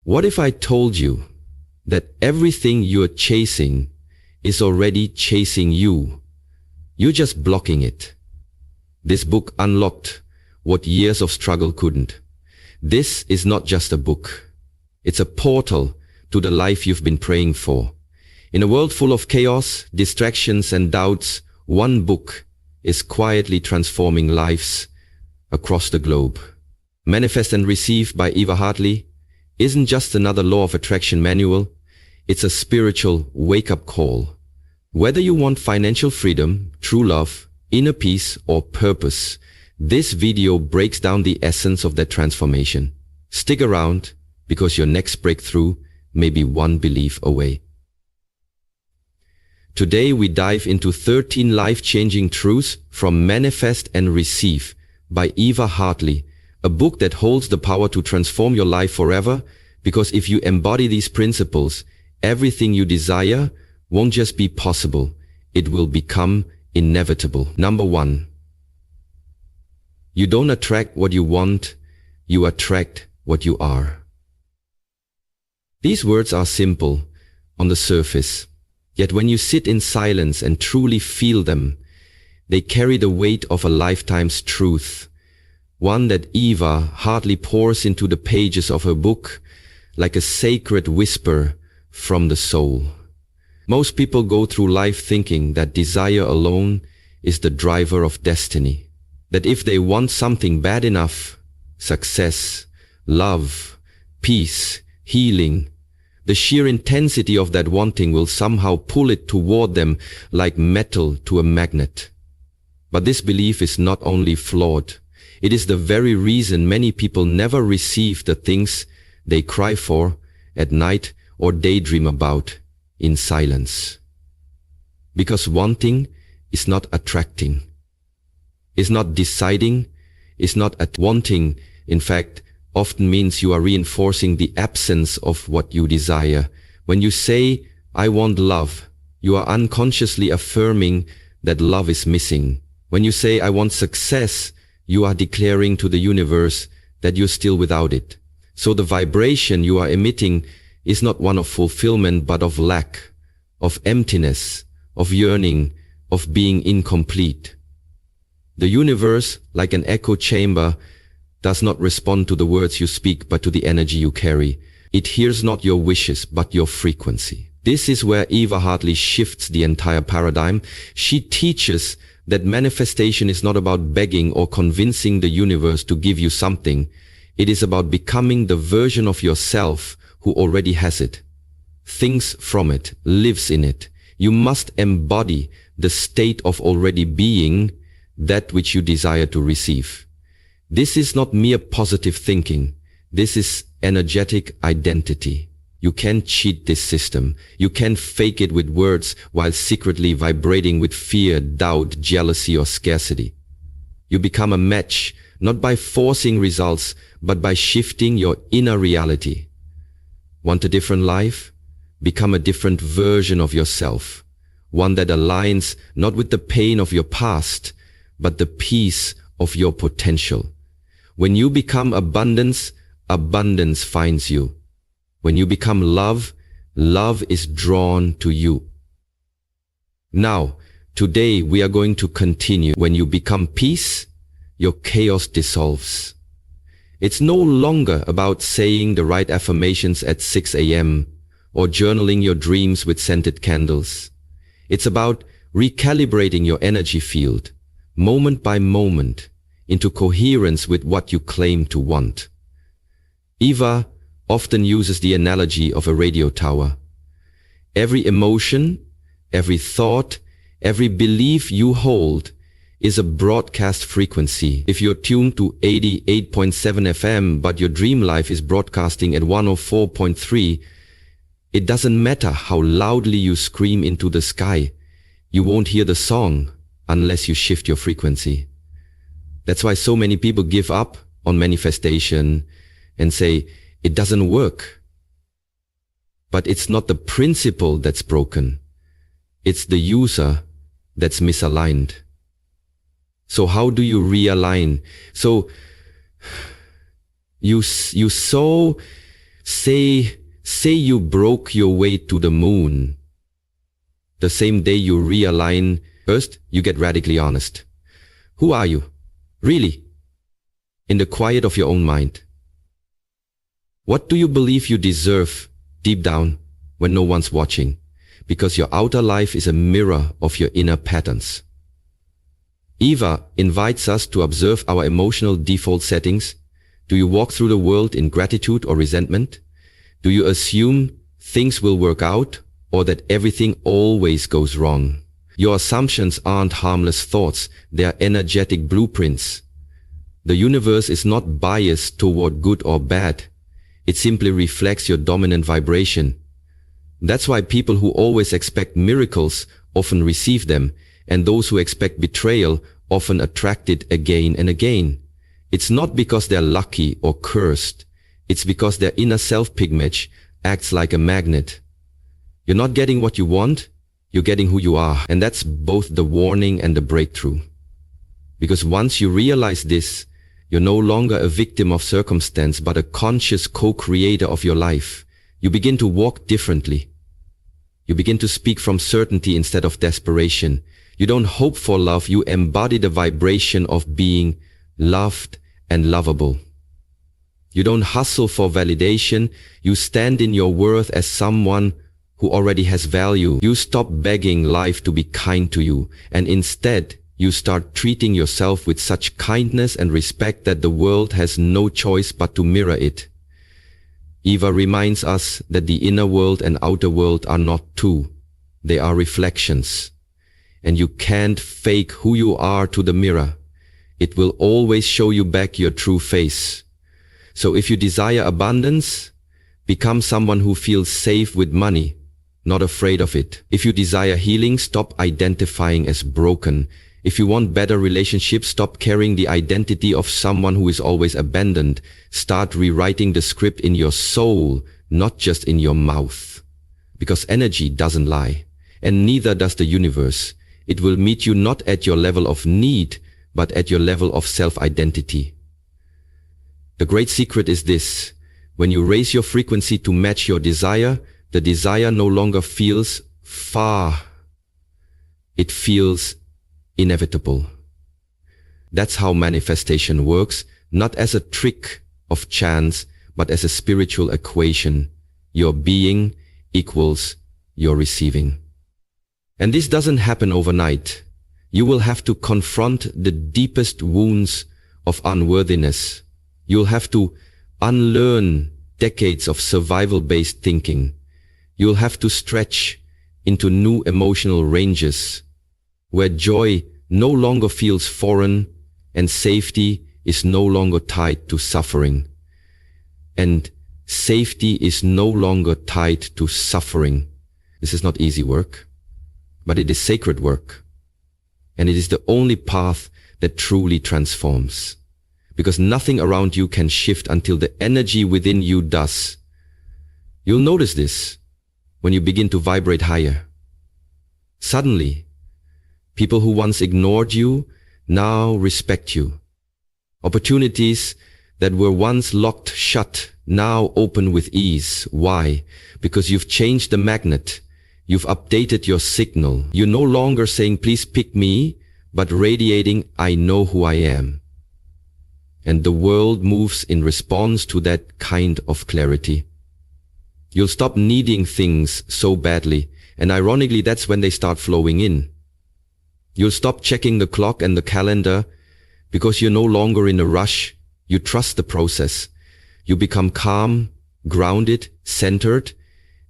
What if I told you that everything you're chasing is already chasing you? You're just blocking it. This book unlocked what years of struggle couldn't. This is not just a book. It's a portal to the life you've been praying for. In a world full of chaos, distractions, and doubts, one book is quietly transforming lives across the globe. Manifest and Receive by Eva Hartley isn't just another law of attraction manual. It's a spiritual wake-up call. Whether you want financial freedom, true love, inner peace, or purpose, this video breaks down the essence of that transformation. Stick around, because your next breakthrough may be one belief away. Today we dive into 13 life-changing truths from Manifest and Receive by Eva Hartley, a book that holds the power to transform your life forever, because if you embody these principles, everything you desire won't just be possible, it will become inevitable. Number 1. You don't attract what you want, you attract what you are. These words are simple on the surface, yet when you sit in silence and truly feel them, they carry the weight of a lifetime's truth, one that Eva Hartley pours into the pages of her book like a sacred whisper from the soul. Most people go through life thinking that desire alone is the driver of destiny, that if they want something bad enough, success, love, peace, healing, the sheer intensity of that wanting will somehow pull it toward them like metal to a magnet. But this belief is not only flawed, it is the very reason many people never receive the things they cry for at night or daydream about in silence. Because wanting is not attracting, is not deciding, is not wanting, in fact, often means you are reinforcing the absence of what you desire. When you say, I want love, you are unconsciously affirming that love is missing. When you say, I want success, you are declaring to the universe that you're still without it. So the vibration you are emitting is not one of fulfillment, but of lack, of emptiness, of yearning, of being incomplete. The universe, like an echo chamber, does not respond to the words you speak, but to the energy you carry. It hears not your wishes, but your frequency. This is where Eva Hartley shifts the entire paradigm. She teaches that manifestation is not about begging or convincing the universe to give you something. It is about becoming the version of yourself who already has it, thinks from it, lives in it. You must embody the state of already being that which you desire to receive. This is not mere positive thinking. This is energetic identity. You can't cheat this system. You can't fake it with words while secretly vibrating with fear, doubt, jealousy, or scarcity. You become a match, not by forcing results, but by shifting your inner reality. Want a different life? Become a different version of yourself. One that aligns not with the pain of your past, but the peace of your potential. When you become abundance, abundance finds you. When you become love, love is drawn to you. Now, today we are going to continue. When you become peace, your chaos dissolves. It's no longer about saying the right affirmations at 6 a.m. or journaling your dreams with scented candles. It's about recalibrating your energy field, moment by moment, into coherence with what you claim to want. Eva often uses the analogy of a radio tower. Every emotion, every thought, every belief you hold is a broadcast frequency. If you're tuned to 88.7 FM, but your dream life is broadcasting at 104.3, it doesn't matter how loudly you scream into the sky. You won't hear the song unless you shift your frequency. That's why so many people give up on manifestation and say, it doesn't work. But it's not the principle that's broken. It's the user that's misaligned. So how do you realign? So you sow Say you broke your way to the moon. The same day you realign, first you get radically honest. Who are you? Really? In the quiet of your own mind. What do you believe you deserve deep down when no one's watching? Because your outer life is a mirror of your inner patterns. Eva invites us to observe our emotional default settings. Do you walk through the world in gratitude or resentment? Do you assume things will work out or that everything always goes wrong? Your assumptions aren't harmless thoughts, they are energetic blueprints. The universe is not biased toward good or bad. It simply reflects your dominant vibration. That's why people who always expect miracles often receive them, and those who expect betrayal often attract it again and again. It's not because they're lucky or cursed. It's because their inner self-pigment acts like a magnet. You're not getting what you want, you're getting who you are. And that's both the warning and the breakthrough. Because once you realize this, you're no longer a victim of circumstance, but a conscious co-creator of your life. You begin to walk differently. You begin to speak from certainty instead of desperation. You don't hope for love, you embody the vibration of being loved and lovable. You don't hustle for validation, you stand in your worth as someone who already has value. You stop begging life to be kind to you, and instead you start treating yourself with such kindness and respect that the world has no choice but to mirror it. Eva reminds us that the inner world and outer world are not two, they are reflections. And you can't fake who you are to the mirror. It will always show you back your true face. So if you desire abundance, become someone who feels safe with money, not afraid of it. If you desire healing, stop identifying as broken. If you want better relationships, stop carrying the identity of someone who is always abandoned. Start rewriting the script in your soul, not just in your mouth. Because energy doesn't lie, and neither does the universe. It will meet you not at your level of need, but at your level of self-identity. The great secret is this: when you raise your frequency to match your desire, the desire no longer feels far. It feels inevitable. That's how manifestation works, not as a trick of chance, but as a spiritual equation. Your being equals your receiving. And this doesn't happen overnight. You will have to confront the deepest wounds of unworthiness. You'll have to unlearn decades of survival-based thinking. You'll have to stretch into new emotional ranges, where joy no longer feels foreign and safety is no longer tied to suffering. And safety is no longer tied to suffering. This is not easy work, but it is sacred work. And it is the only path that truly transforms. Because nothing around you can shift until the energy within you does. You'll notice this when you begin to vibrate higher. Suddenly, people who once ignored you now respect you. Opportunities that were once locked shut now open with ease. Why? Because you've changed the magnet. You've updated your signal. You're no longer saying, please pick me, but radiating, I know who I am. And the world moves in response to that kind of clarity. You'll stop needing things so badly, and ironically that's when they start flowing in. You'll stop checking the clock and the calendar because you're no longer in a rush. You trust the process. You become calm, grounded, centered,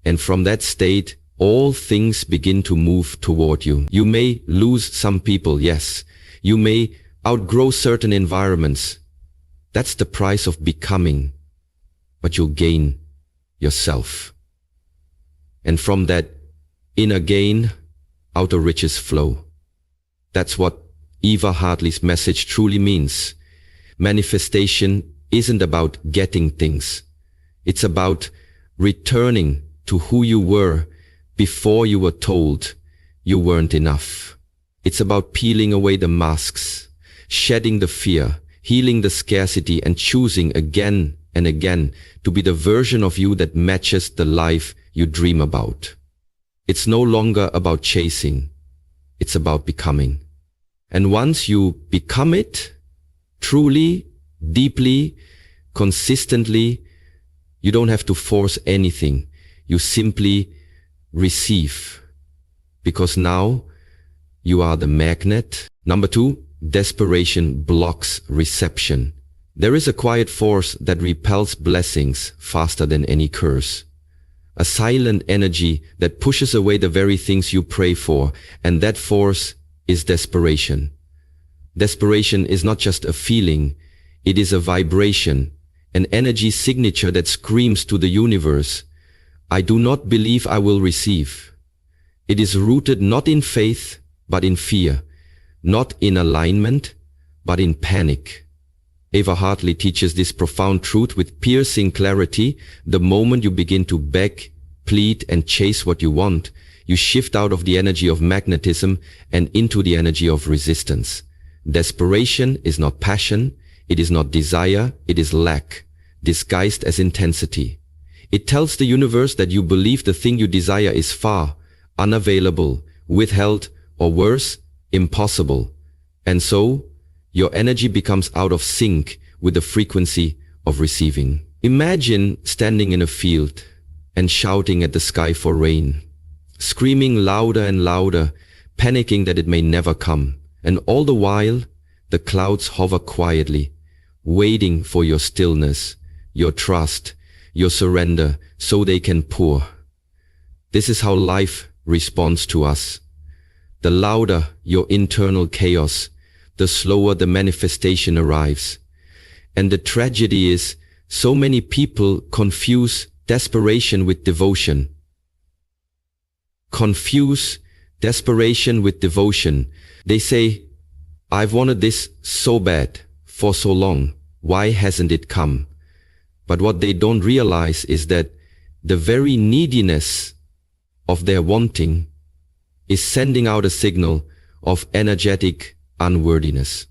and from that state, all things begin to move toward you. You may lose some people, yes. You may outgrow certain environments. That's the price of becoming, but you'll gain yourself. And from that inner gain, outer riches flow. That's what Eva Hartley's message truly means. Manifestation isn't about getting things. It's about returning to who you were before you were told you weren't enough. It's about peeling away the masks, shedding the fear, healing the scarcity, and choosing again and again to be the version of you that matches the life you dream about. It's no longer about chasing, it's about becoming. And once you become it, truly, deeply, consistently, you don't have to force anything. You simply receive. Because now you are the magnet. Number 2, desperation blocks reception. There is a quiet force that repels blessings faster than any curse. A silent energy that pushes away the very things you pray for, and that force is desperation. Desperation is not just a feeling, it is a vibration, an energy signature that screams to the universe, I do not believe I will receive. It is rooted not in faith, but in fear, not in alignment, but in panic. Eva Hartley teaches this profound truth with piercing clarity. The moment you begin to beg, plead, and chase what you want, you shift out of the energy of magnetism and into the energy of resistance. Desperation is not passion, it is not desire, it is lack, disguised as intensity. It tells the universe that you believe the thing you desire is far, unavailable, withheld, or worse, impossible. And so, your energy becomes out of sync with the frequency of receiving. Imagine standing in a field and shouting at the sky for rain, screaming louder and louder, panicking that it may never come. And all the while, the clouds hover quietly, waiting for your stillness, your trust, your surrender, so they can pour. This is how life responds to us. The louder your internal chaos, the slower the manifestation arrives. And the tragedy is, so many people confuse desperation with devotion. Confuse desperation with devotion. They say, I've wanted this so bad, for so long, why hasn't it come? But what they don't realize is that the very neediness of their wanting is sending out a signal of energetic unworthiness.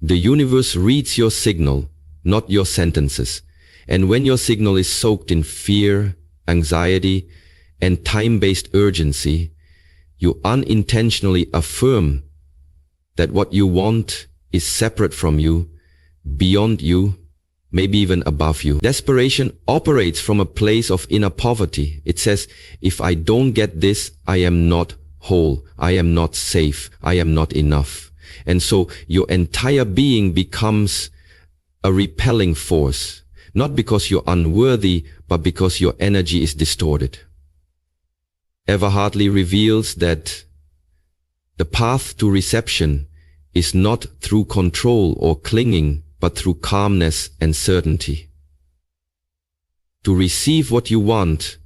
The universe reads your signal, not your sentences. And when your signal is soaked in fear, anxiety, and time-based urgency, you unintentionally affirm that what you want is separate from you, beyond you, maybe even above you. Desperation operates from a place of inner poverty. It says, if I don't get this, I am not whole, I am not safe, I am not enough. And so your entire being becomes a repelling force, not because you're unworthy, but because your energy is distorted. Eva Hartley reveals that the path to reception is not through control or clinging, but through calmness and certainty. To receive what you want,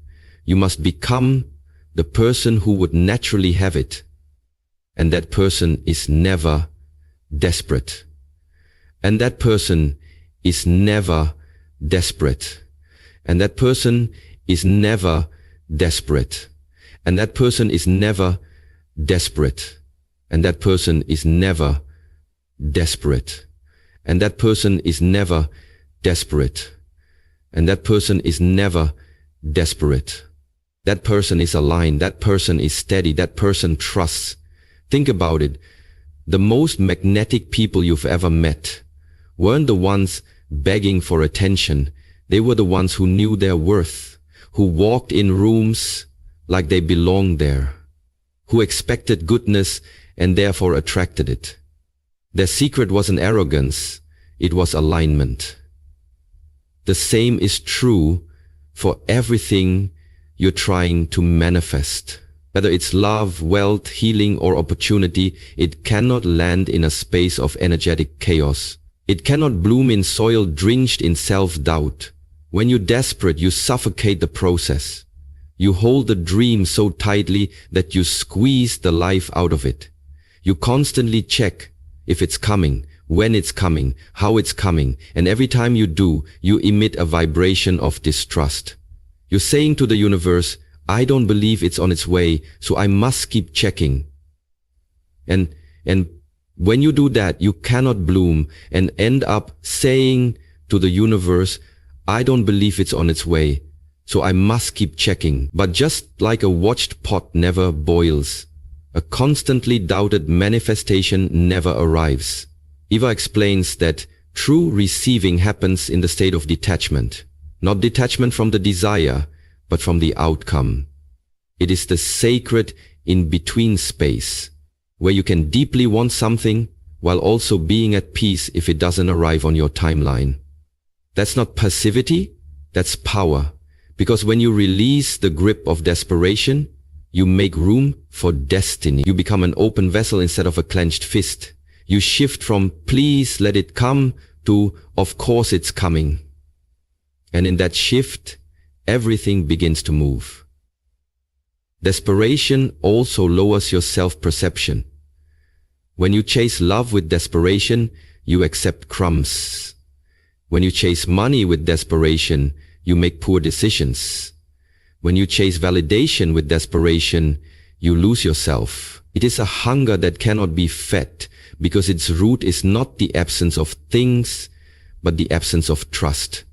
you must become the person who would naturally have it. And that person is never desperate. And that person is never desperate. And that person is never desperate. And that person is never desperate. And that person is never desperate. And that person is never desperate. And that person is never desperate. That person is aligned. That person is steady. That person trusts. Think about it. The most magnetic people you've ever met weren't the ones begging for attention. They were the ones who knew their worth, who walked in rooms like they belonged there, who expected goodness and therefore attracted it. Their secret wasn't arrogance, it was alignment. The same is true for everything you're trying to manifest. Whether it's love, wealth, healing, or opportunity, it cannot land in a space of energetic chaos. It cannot bloom in soil drenched in self-doubt. When you're desperate, you suffocate the process. You hold the dream so tightly that you squeeze the life out of it. You constantly check if it's coming, when it's coming, how it's coming, and every time you do, you emit a vibration of distrust. You're saying to the universe, I don't believe it's on its way, so I must keep checking. And when you do that, you cannot bloom and end up saying to the universe, I don't believe it's on its way, so I must keep checking. But just like a watched pot never boils, a constantly doubted manifestation never arrives. Eva explains that true receiving happens in the state of detachment. Not detachment from the desire, but from the outcome. It is the sacred in-between space, where you can deeply want something while also being at peace if it doesn't arrive on your timeline. That's not passivity, that's power. Because when you release the grip of desperation, you make room for destiny. You become an open vessel instead of a clenched fist. You shift from please let it come to of course it's coming. And in that shift, everything begins to move. Desperation also lowers your self-perception. When you chase love with desperation, you accept crumbs. When you chase money with desperation, you make poor decisions. When you chase validation with desperation, you lose yourself. It is a hunger that cannot be fed because its root is not the absence of things, but the absence of trust.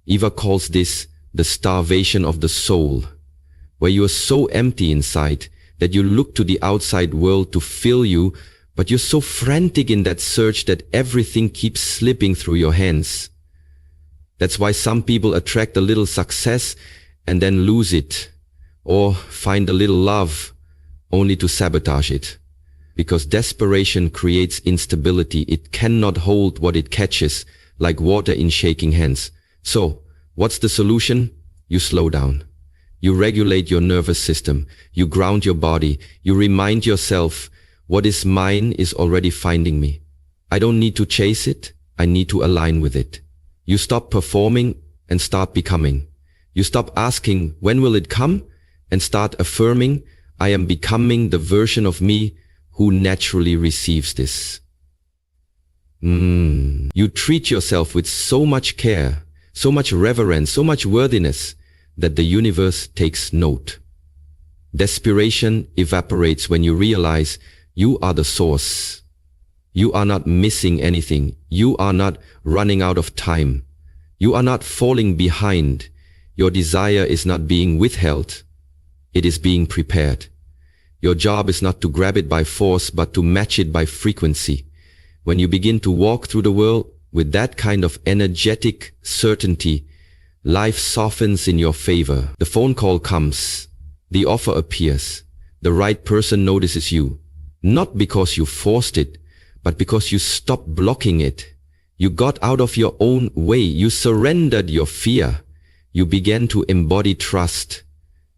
Eva calls this the starvation of the soul, where you are so empty inside that you look to the outside world to fill you, but you're so frantic in that search that everything keeps slipping through your hands. That's why some people attract a little success and then lose it, or find a little love only to sabotage it. Because desperation creates instability. It cannot hold what it catches, like water in shaking hands. So, what's the solution? You slow down. You regulate your nervous system. You ground your body. You remind yourself, what is mine is already finding me. I don't need to chase it. I need to align with it. You stop performing and start becoming. You stop asking, when will it come? And start affirming, I am becoming the version of me who naturally receives this. You treat yourself with so much care, so much reverence, so much worthiness that the universe takes note. Desperation evaporates when you realize you are the source. You are not missing anything. You are not running out of time. You are not falling behind. Your desire is not being withheld. It is being prepared. Your job is not to grab it by force, but to match it by frequency. When you begin to walk through the world with that kind of energetic certainty, life softens in your favor. The phone call comes. The offer appears. The right person notices you. Not because you forced it, but because you stopped blocking it. You got out of your own way. You surrendered your fear. You began to embody trust.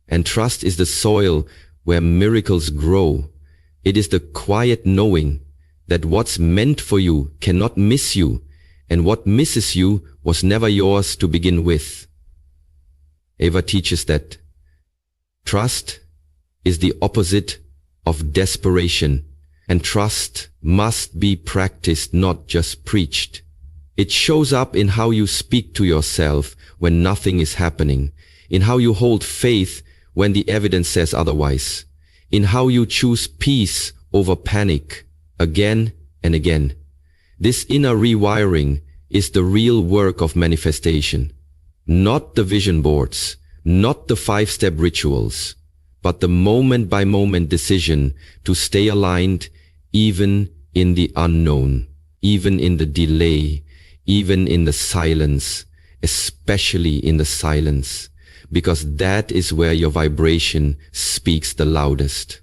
And trust is the soil where miracles grow. It is the quiet knowing that what's meant for you cannot miss you, and what misses you was never yours to begin with. Eva teaches that trust is the opposite of desperation, and trust must be practiced, not just preached. It shows up in how you speak to yourself when nothing is happening, in how you hold faith when the evidence says otherwise, in how you choose peace over panic again and again. This inner rewiring is the real work of manifestation, not the vision boards, not the 5-step rituals, but the moment-by-moment decision to stay aligned even in the unknown, even in the delay, even in the silence, especially in the silence. Because that is where your vibration speaks the loudest.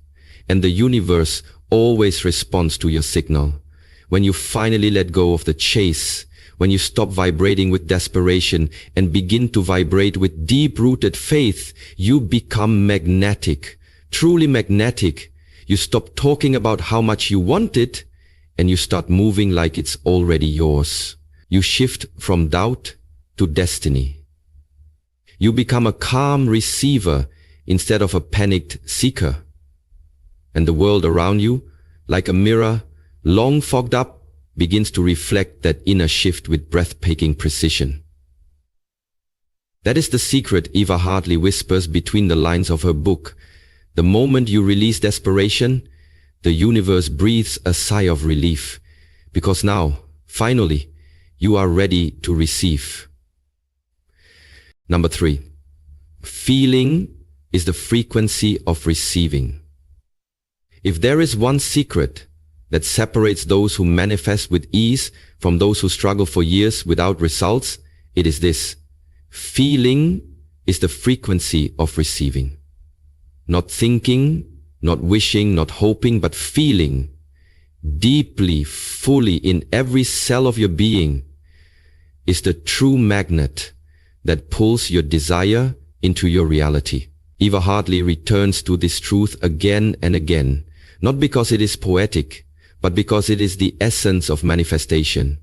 And the universe always responds to your signal. When you finally let go of the chase, when you stop vibrating with desperation and begin to vibrate with deep-rooted faith, you become magnetic, truly magnetic. You stop talking about how much you want it, and you start moving like it's already yours. You shift from doubt to destiny. You become a calm receiver instead of a panicked seeker. And the world around you, like a mirror, long fogged up, begins to reflect that inner shift with breathtaking precision. That is the secret Eva Hartley whispers between the lines of her book. The moment you release desperation, the universe breathes a sigh of relief, because now, finally, you are ready to receive. Number 3. Feeling is the frequency of receiving. If there is one secret that separates those who manifest with ease from those who struggle for years without results, it is this. Feeling is the frequency of receiving. Not thinking, not wishing, not hoping, but feeling deeply, fully in every cell of your being is the true magnet that pulls your desire into your reality. Eva Hartley returns to this truth again and again, not because it is poetic, but because it is the essence of manifestation.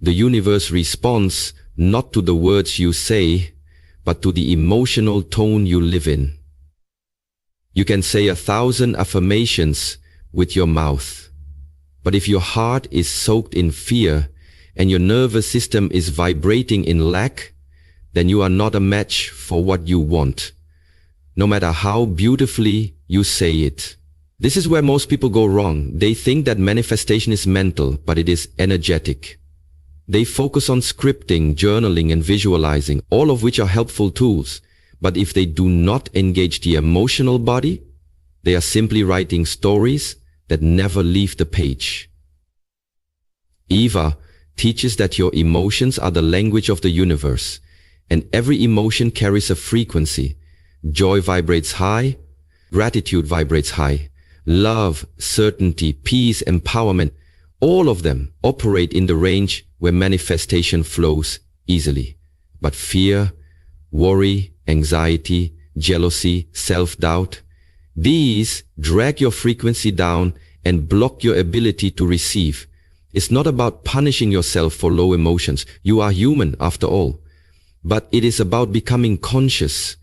The universe responds not to the words you say, but to the emotional tone you live in. You can say 1,000 affirmations with your mouth, but if your heart is soaked in fear and your nervous system is vibrating in lack, then you are not a match for what you want, no matter how beautifully you say it. This is where most people go wrong. They think that manifestation is mental, but it is energetic. They focus on scripting, journaling, and visualizing, all of which are helpful tools. But if they do not engage the emotional body, they are simply writing stories that never leave the page. Eva teaches that your emotions are the language of the universe, and every emotion carries a frequency. Joy vibrates high, gratitude vibrates high, love, certainty, peace, empowerment, all of them operate in the range where manifestation flows easily. But fear, worry, anxiety, jealousy, self-doubt, these drag your frequency down and block your ability to receive. It's not about punishing yourself for low emotions. You are human after all. But it is about becoming conscious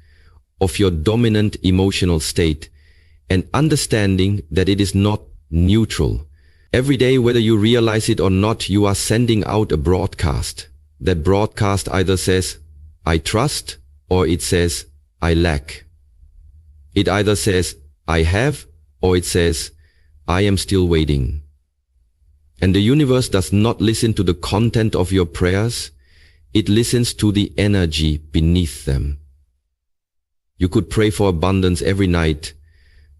of your dominant emotional state and understanding that it is not neutral. Every day, whether you realize it or not, you are sending out a broadcast. That broadcast either says, I trust, or it says, I lack. It either says, I have, or it says, I am still waiting. And the universe does not listen to the content of your prayers. It listens to the energy beneath them. You could pray for abundance every night,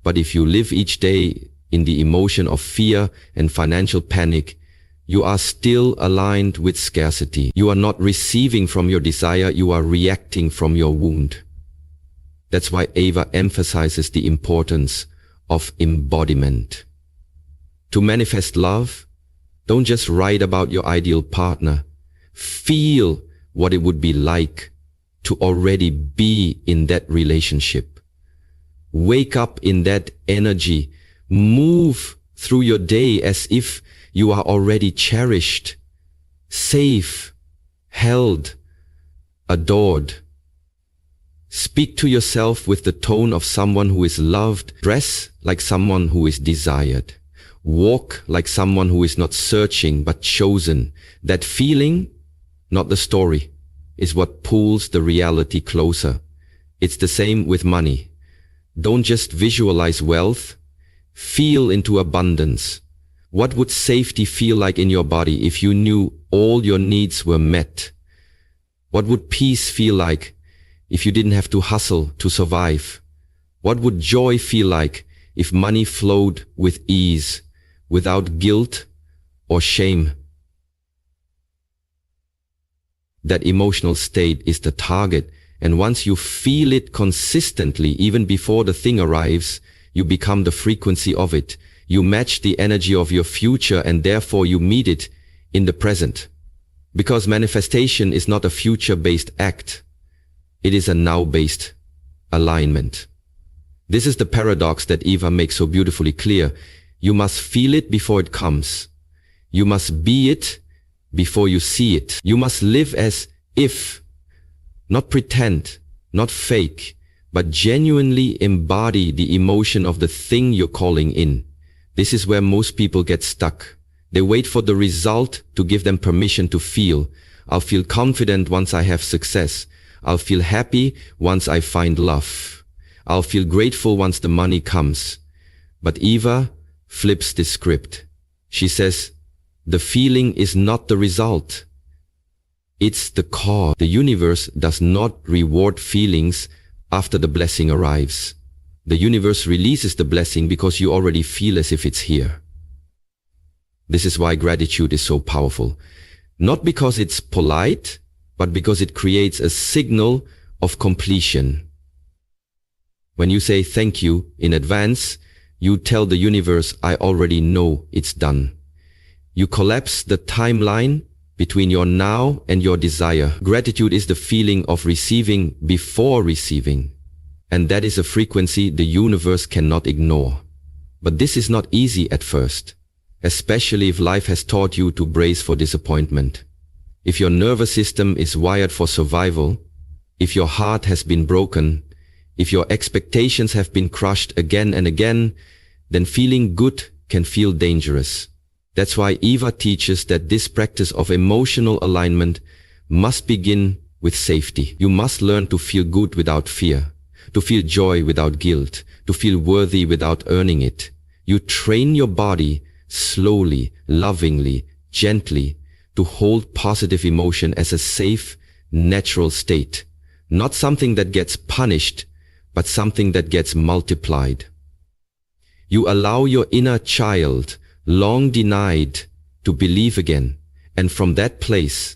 but if you live each day in the emotion of fear and financial panic, you are still aligned with scarcity. You are not receiving from your desire, you are reacting from your wound. That's why Eva emphasizes the importance of embodiment. To manifest love, don't just write about your ideal partner. Feel what it would be like to already be in that relationship. Wake up in that energy. Move through your day as if you are already cherished, safe, held, adored. Speak to yourself with the tone of someone who is loved. Dress like someone who is desired. Walk like someone who is not searching but chosen. That feeling, not the story, is what pulls the reality closer. It's the same with money. Don't just visualize wealth. Feel into abundance. What would safety feel like in your body if you knew all your needs were met? What would peace feel like if you didn't have to hustle to survive? What would joy feel like if money flowed with ease, without guilt or shame? That emotional state is the target, and once you feel it consistently, even before the thing arrives, you become the frequency of it. You match the energy of your future, and therefore you meet it in the present. Because manifestation is not a future-based act. It is a now-based alignment. This is the paradox that Eva makes so beautifully clear. You must feel it before it comes. You must be it before you see it. You must live as if, not pretend, not fake, but genuinely embody the emotion of the thing you're calling in. This is where most people get stuck. They wait for the result to give them permission to feel. I'll feel confident once I have success. I'll feel happy once I find love. I'll feel grateful once the money comes. But Eva flips the script. She says, the feeling is not the result. It's the cause. The universe does not reward feelings after the blessing arrives. The universe releases the blessing because you already feel as if it's here. This is why gratitude is so powerful. Not because it's polite, but because it creates a signal of completion. When you say thank you in advance, you tell the universe, I already know it's done. You collapse the timeline between your now and your desire. Gratitude is the feeling of receiving before receiving. And that is a frequency the universe cannot ignore. But this is not easy at first, especially if life has taught you to brace for disappointment. If your nervous system is wired for survival, if your heart has been broken, if your expectations have been crushed again and again, then feeling good can feel dangerous. That's why Eva teaches that this practice of emotional alignment must begin with safety. You must learn to feel good without fear, to feel joy without guilt, to feel worthy without earning it. You train your body slowly, lovingly, gently to hold positive emotion as a safe, natural state. Not something that gets punished, but something that gets multiplied. You allow your inner child, long denied, to believe again, and from that place,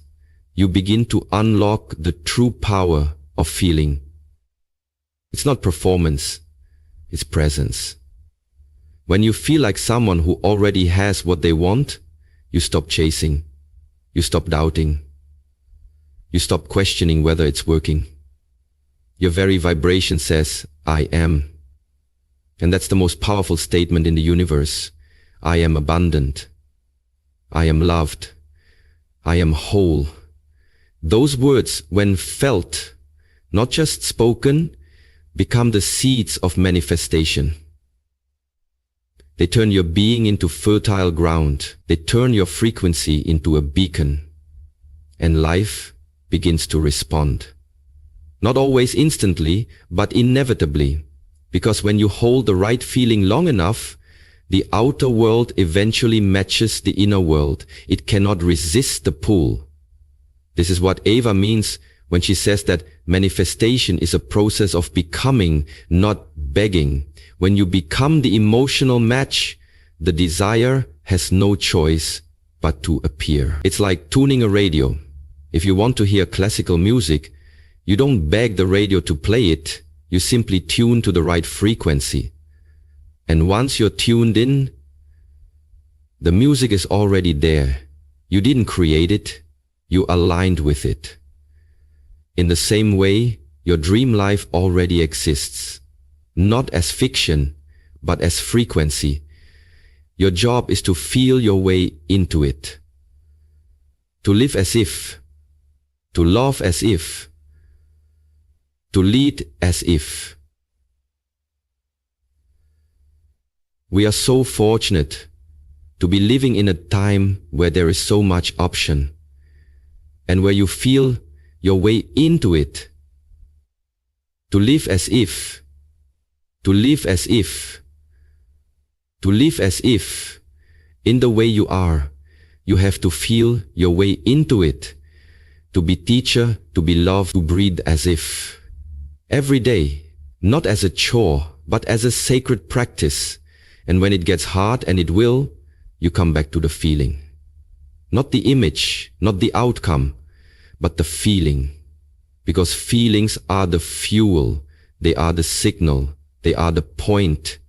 you begin to unlock the true power of feeling. It's not performance, it's presence. When you feel like someone who already has what they want, you stop chasing, you stop doubting, you stop questioning whether it's working. Your very vibration says, I am. And that's the most powerful statement in the universe. I am abundant. I am loved. I am whole. Those words, when felt, not just spoken, become the seeds of manifestation. They turn your being into fertile ground. They turn your frequency into a beacon. And life begins to respond. Not always instantly, but inevitably. Because when you hold the right feeling long enough, the outer world eventually matches the inner world. It cannot resist the pull. This is what Eva means when she says that manifestation is a process of becoming, not begging. When you become the emotional match, the desire has no choice but to appear. It's like tuning a radio. If you want to hear classical music, you don't beg the radio to play it, you simply tune to the right frequency. And once you're tuned in, the music is already there. You didn't create it, you aligned with it. In the same way, your dream life already exists. Not as fiction, but as frequency. Your job is to feel your way into it. To live as if. To love as if. To lead as if. We are so fortunate to be living in a time where there is so much option and where you feel your way into it. To live as if. To live as if. To live as if. In the way you are, you have to feel your way into it. To be teacher, to be loved, to breathe as if. Every day, not as a chore, but as a sacred practice. And when it gets hard, and it will, you come back to the feeling. Not the image, not the outcome, but the feeling. Because feelings are the fuel, they are the signal, they are the point.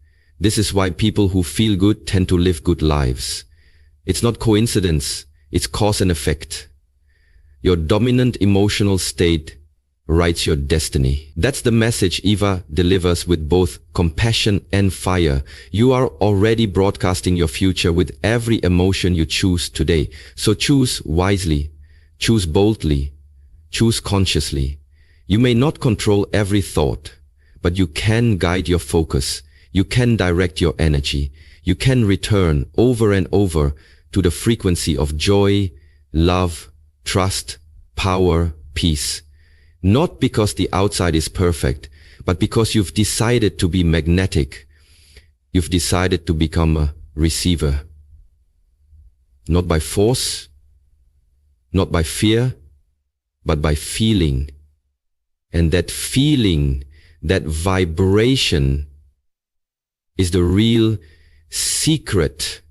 This is why people who feel good tend to live good lives. It's not coincidence, it's cause and effect. Your dominant emotional state writes your destiny. That's the message Eva delivers with both compassion and fire. You are already broadcasting your future with every emotion you choose today. So choose wisely, choose boldly, choose consciously. You may not control every thought, but you can guide your focus. You can direct your energy. You can return over and over to the frequency of joy, love, trust, power, peace. Not because the outside is perfect, but because you've decided to be magnetic. You've decided to become a receiver. Not by force, not by fear, but by feeling. And that feeling, that vibration, is the real secret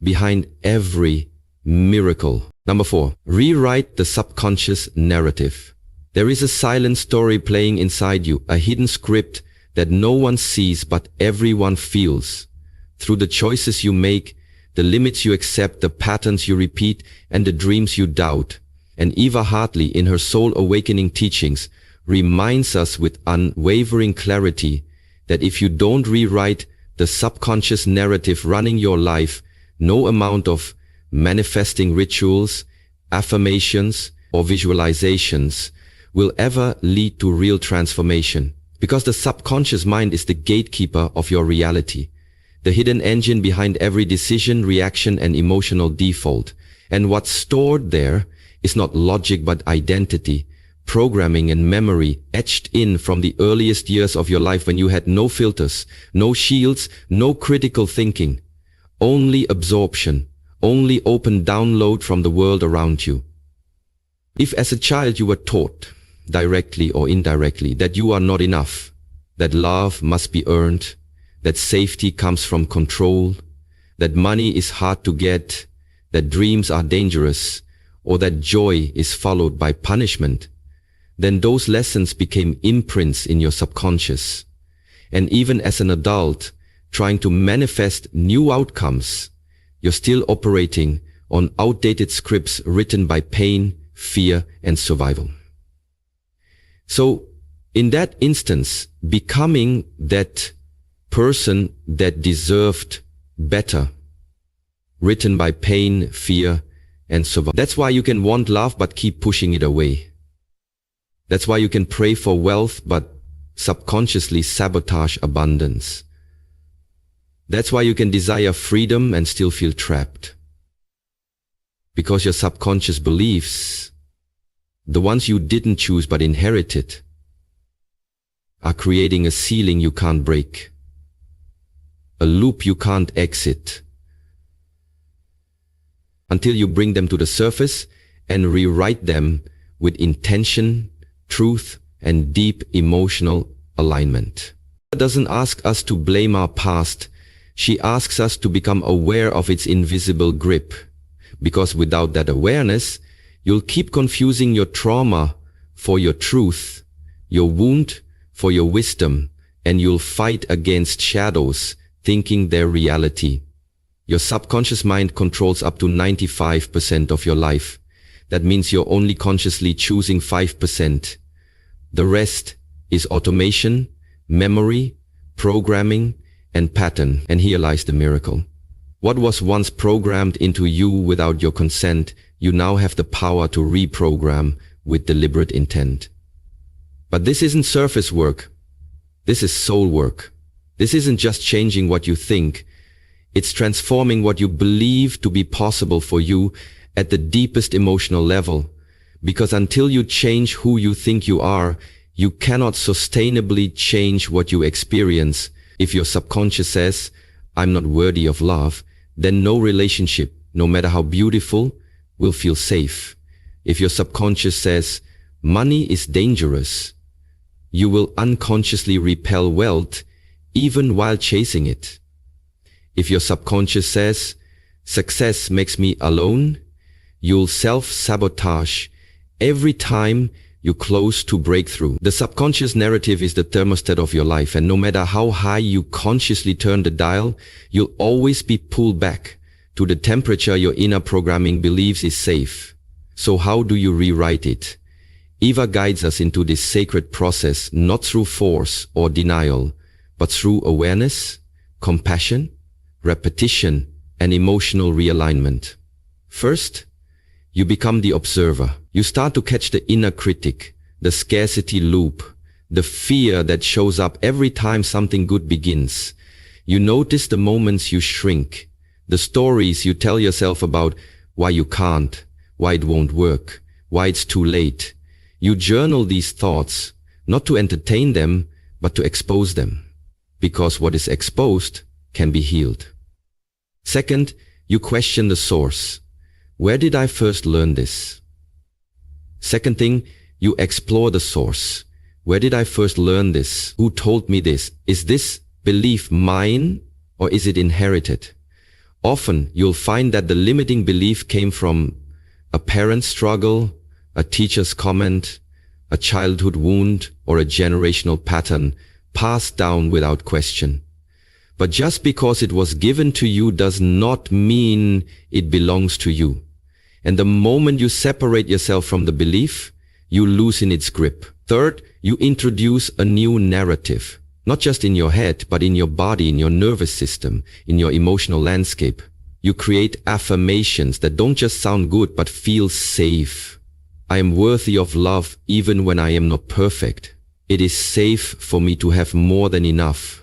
behind every miracle. Number 4, rewrite the subconscious narrative. There is a silent story playing inside you, a hidden script that no one sees but everyone feels. Through the choices you make, the limits you accept, the patterns you repeat, and the dreams you doubt. And Eva Hartley, in her Soul Awakening teachings, reminds us with unwavering clarity that if you don't rewrite the subconscious narrative running your life, no amount of manifesting rituals, affirmations, or visualizations will ever lead to real transformation. Because the subconscious mind is the gatekeeper of your reality, the hidden engine behind every decision, reaction, and emotional default. And what's stored there is not logic but identity, programming, and memory etched in from the earliest years of your life when you had no filters, no shields, no critical thinking, only absorption, only open download from the world around you. If as a child you were taught, directly or indirectly, that you are not enough, that love must be earned, that safety comes from control, that money is hard to get, that dreams are dangerous, or that joy is followed by punishment, then those lessons became imprints in your subconscious. And even as an adult, trying to manifest new outcomes, you're still operating on outdated scripts written by pain, fear, and survival. So, in that instance, becoming that person that deserved better, written by pain, fear, and survival. That's why you can want love but keep pushing it away. That's why you can pray for wealth but subconsciously sabotage abundance. That's why you can desire freedom and still feel trapped. Because your subconscious beliefs, the ones you didn't choose but inherited, are creating a ceiling you can't break, a loop you can't exit, until you bring them to the surface and rewrite them with intention, truth, and deep emotional alignment. God doesn't ask us to blame our past. She asks us to become aware of its invisible grip. Because without that awareness, you'll keep confusing your trauma for your truth, your wound for your wisdom, and you'll fight against shadows, thinking they're reality. Your subconscious mind controls up to 95% of your life. That means you're only consciously choosing 5%. The rest is automation, memory, programming, and pattern. And here lies the miracle. What was once programmed into you without your consent, you now have the power to reprogram with deliberate intent. But this isn't surface work. This is soul work. This isn't just changing what you think. It's transforming what you believe to be possible for you at the deepest emotional level. Because until you change who you think you are, you cannot sustainably change what you experience. If your subconscious says, I'm not worthy of love, then no relationship, no matter how beautiful, will feel safe. If your subconscious says, money is dangerous, you will unconsciously repel wealth even while chasing it. If your subconscious says, success makes me alone, you'll self-sabotage every time you close to breakthrough. The subconscious narrative is the thermostat of your life, and no matter how high you consciously turn the dial, you'll always be pulled back to the temperature your inner programming believes is safe. So how do you rewrite it? Eva guides us into this sacred process not through force or denial, but through awareness, compassion, repetition, and emotional realignment. First, you become the observer. You start to catch the inner critic, the scarcity loop, the fear that shows up every time something good begins. You notice the moments you shrink, the stories you tell yourself about why you can't, why it won't work, why it's too late. You journal these thoughts, not to entertain them, but to expose them. Because what is exposed can be healed. Second, you question the source. Where did I first learn this? Second thing, you explore the source. Where did I first learn this? Who told me this? Is this belief mine or is it inherited? Often you'll find that the limiting belief came from a parent's struggle, a teacher's comment, a childhood wound, or a generational pattern passed down without question. But just because it was given to you does not mean it belongs to you. And the moment you separate yourself from the belief, you loosen its grip. Third, you introduce a new narrative, not just in your head, but in your body, in your nervous system, in your emotional landscape. You create affirmations that don't just sound good, but feel safe. I am worthy of love even when I am not perfect. It is safe for me to have more than enough.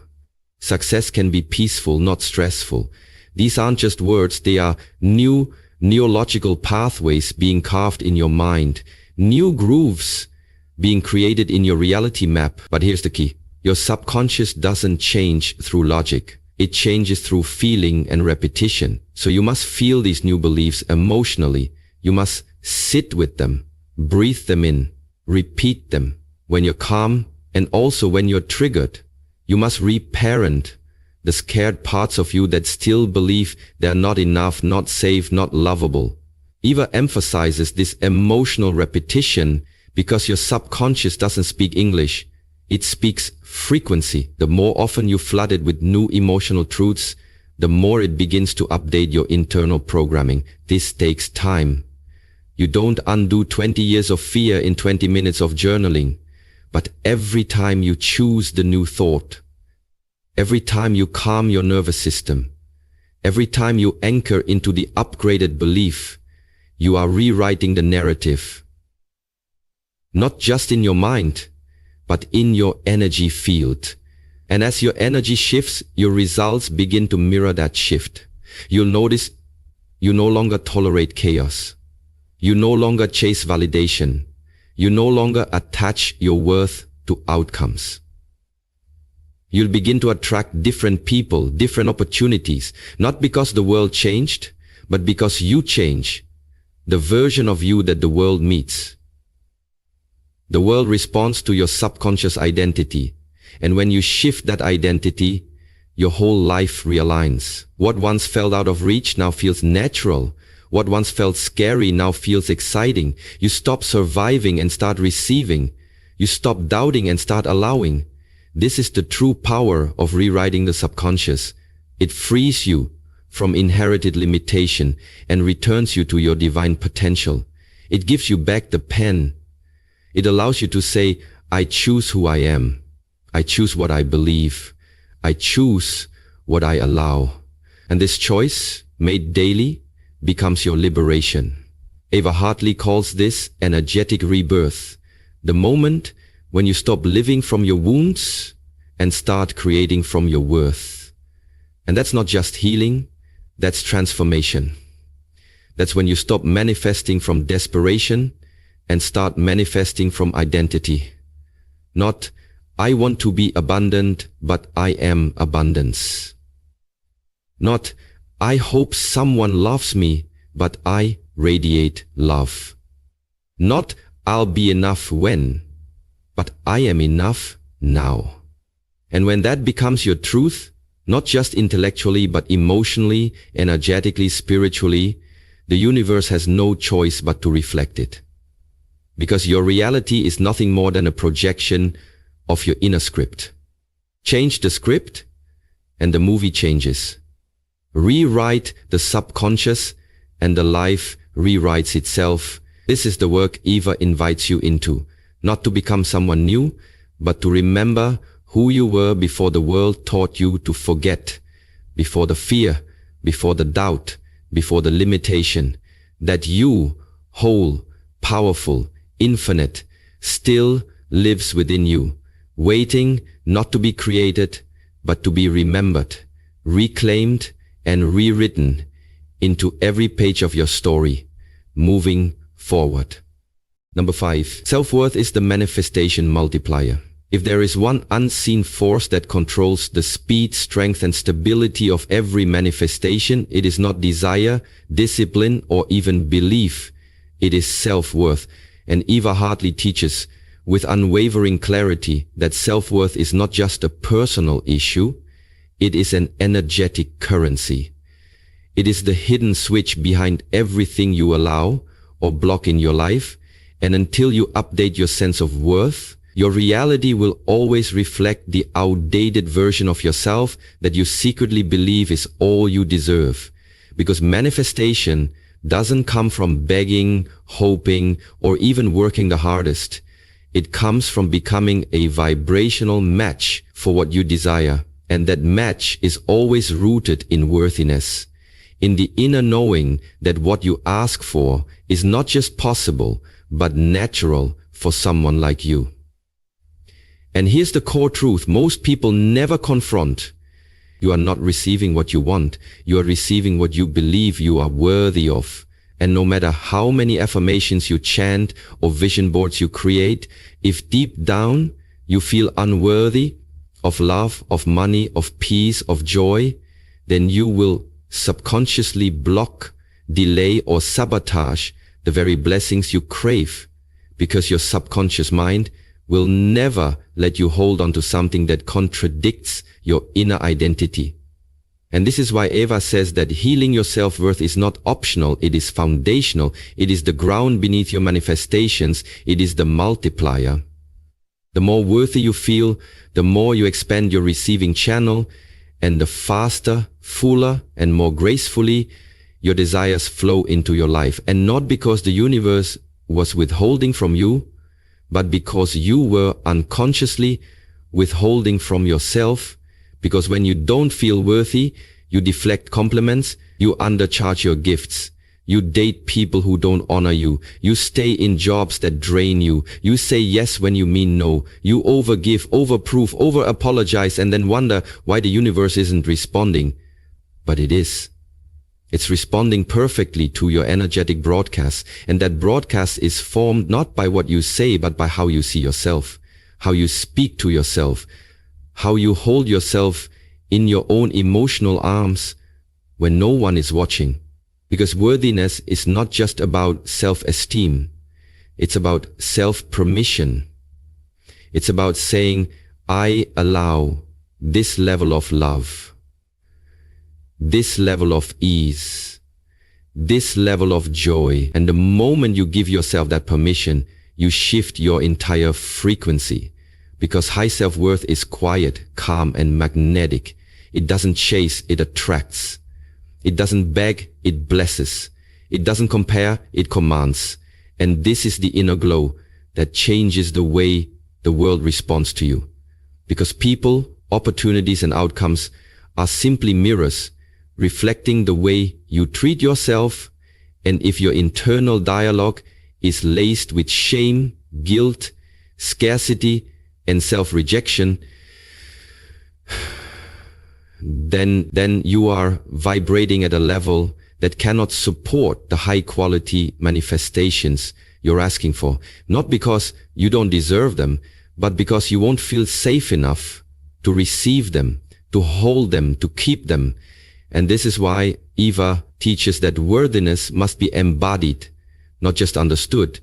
Success can be peaceful, not stressful. These aren't just words, they are new neurological pathways being carved in your mind, new grooves being created in your reality map. But here's the key. Your subconscious doesn't change through logic. It changes through feeling and repetition. So you must feel these new beliefs emotionally. You must sit with them, breathe them in, repeat them when you're calm and also when you're triggered. You must reparent the scared parts of you that still believe they're not enough, not safe, not lovable. Eva emphasizes this emotional repetition because your subconscious doesn't speak English. It speaks frequency. The more often you flood it with new emotional truths, the more it begins to update your internal programming. This takes time. You don't undo 20 years of fear in 20 minutes of journaling. But every time you choose the new thought, every time you calm your nervous system, every time you anchor into the upgraded belief, you are rewriting the narrative. Not just in your mind, but in your energy field. And as your energy shifts, your results begin to mirror that shift. You'll notice you no longer tolerate chaos. You no longer chase validation. You no longer attach your worth to outcomes. You'll begin to attract different people, different opportunities, not because the world changed, but because you change, the version of you that the world meets. The world responds to your subconscious identity, and when you shift that identity, your whole life realigns. What once felt out of reach now feels natural. What once felt scary now feels exciting. You stop surviving and start receiving. You stop doubting and start allowing. This is the true power of rewriting the subconscious. It frees you from inherited limitation and returns you to your divine potential. It gives you back the pen. It allows you to say, I choose who I am. I choose what I believe. I choose what I allow. And this choice, made daily, becomes your liberation. Eva Hartley calls this energetic rebirth, the moment when you stop living from your wounds and start creating from your worth. And that's not just healing, that's transformation. That's when you stop manifesting from desperation and start manifesting from identity. Not, I want to be abundant, but I am abundance. Not, I hope someone loves me, but I radiate love. Not, I'll be enough when, but I am enough now. And when that becomes your truth, not just intellectually, but emotionally, energetically, spiritually, the universe has no choice but to reflect it. Because your reality is nothing more than a projection of your inner script. Change the script, and the movie changes. Rewrite the subconscious and the life rewrites itself. This is the work Eva invites you into, not to become someone new, but to remember who you were before the world taught you to forget, before the fear, before the doubt, before the limitation, that you, whole, powerful, infinite, still lives within you, waiting not to be created, but to be remembered, reclaimed, and rewritten into every page of your story, moving forward. Number 5. Self-worth is the manifestation multiplier. If there is one unseen force that controls the speed, strength, and stability of every manifestation, it is not desire, discipline, or even belief. It is self-worth. And Eva Hartley teaches with unwavering clarity that self-worth is not just a personal issue, it is an energetic currency. It is the hidden switch behind everything you allow or block in your life, and until you update your sense of worth, your reality will always reflect the outdated version of yourself that you secretly believe is all you deserve. Because manifestation doesn't come from begging, hoping, or even working the hardest. It comes from becoming a vibrational match for what you desire. And that match is always rooted in worthiness, in the inner knowing that what you ask for is not just possible, but natural for someone like you. And here's the core truth most people never confront. You are not receiving what you want. You are receiving what you believe you are worthy of. And no matter how many affirmations you chant or vision boards you create, if deep down you feel unworthy of love, of money, of peace, of joy, then you will subconsciously block, delay, or sabotage the very blessings you crave, because your subconscious mind will never let you hold on to something that contradicts your inner identity. And this is why Eva says that healing your self-worth is not optional, it is foundational, it is the ground beneath your manifestations, it is the multiplier. The more worthy you feel, the more you expand your receiving channel, and the faster, fuller, and more gracefully your desires flow into your life. And not because the universe was withholding from you, but because you were unconsciously withholding from yourself. Because when you don't feel worthy, you deflect compliments, you undercharge your gifts. You date people who don't honor you. You stay in jobs that drain you. You say yes when you mean no. You overgive, overproof, over-apologize, and then wonder why the universe isn't responding. But it is. It's responding perfectly to your energetic broadcast. And that broadcast is formed not by what you say, but by how you see yourself, how you speak to yourself, how you hold yourself in your own emotional arms when no one is watching. Because worthiness is not just about self-esteem. It's about self-permission. It's about saying, I allow this level of love, this level of ease, this level of joy. And the moment you give yourself that permission, you shift your entire frequency. Because high self-worth is quiet, calm, and magnetic. It doesn't chase, it attracts. It doesn't beg, it blesses. It doesn't compare, it commands. And this is the inner glow that changes the way the world responds to you. Because people, opportunities, and outcomes are simply mirrors reflecting the way you treat yourself. And if your internal dialogue is laced with shame, guilt, scarcity, and self-rejection, then you are vibrating at a level that cannot support the high quality manifestations you're asking for. Not because you don't deserve them, but because you won't feel safe enough to receive them, to hold them, to keep them. And this is why Eva teaches that worthiness must be embodied, not just understood.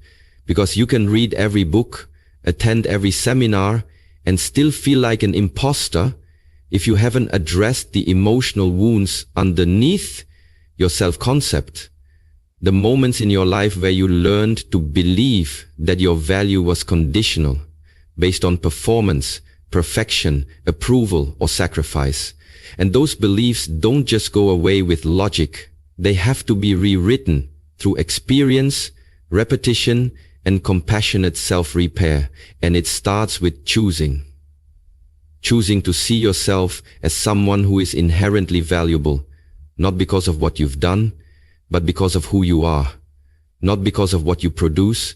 Because you can read every book, attend every seminar, and still feel like an imposter if you haven't addressed the emotional wounds underneath your self-concept. The moments in your life where you learned to believe that your value was conditional, based on performance, perfection, approval, or sacrifice. And those beliefs don't just go away with logic. They have to be rewritten through experience, repetition, and compassionate self-repair. And it starts with choosing. Choosing to see yourself as someone who is inherently valuable, not because of what you've done, but because of who you are. Not because of what you produce,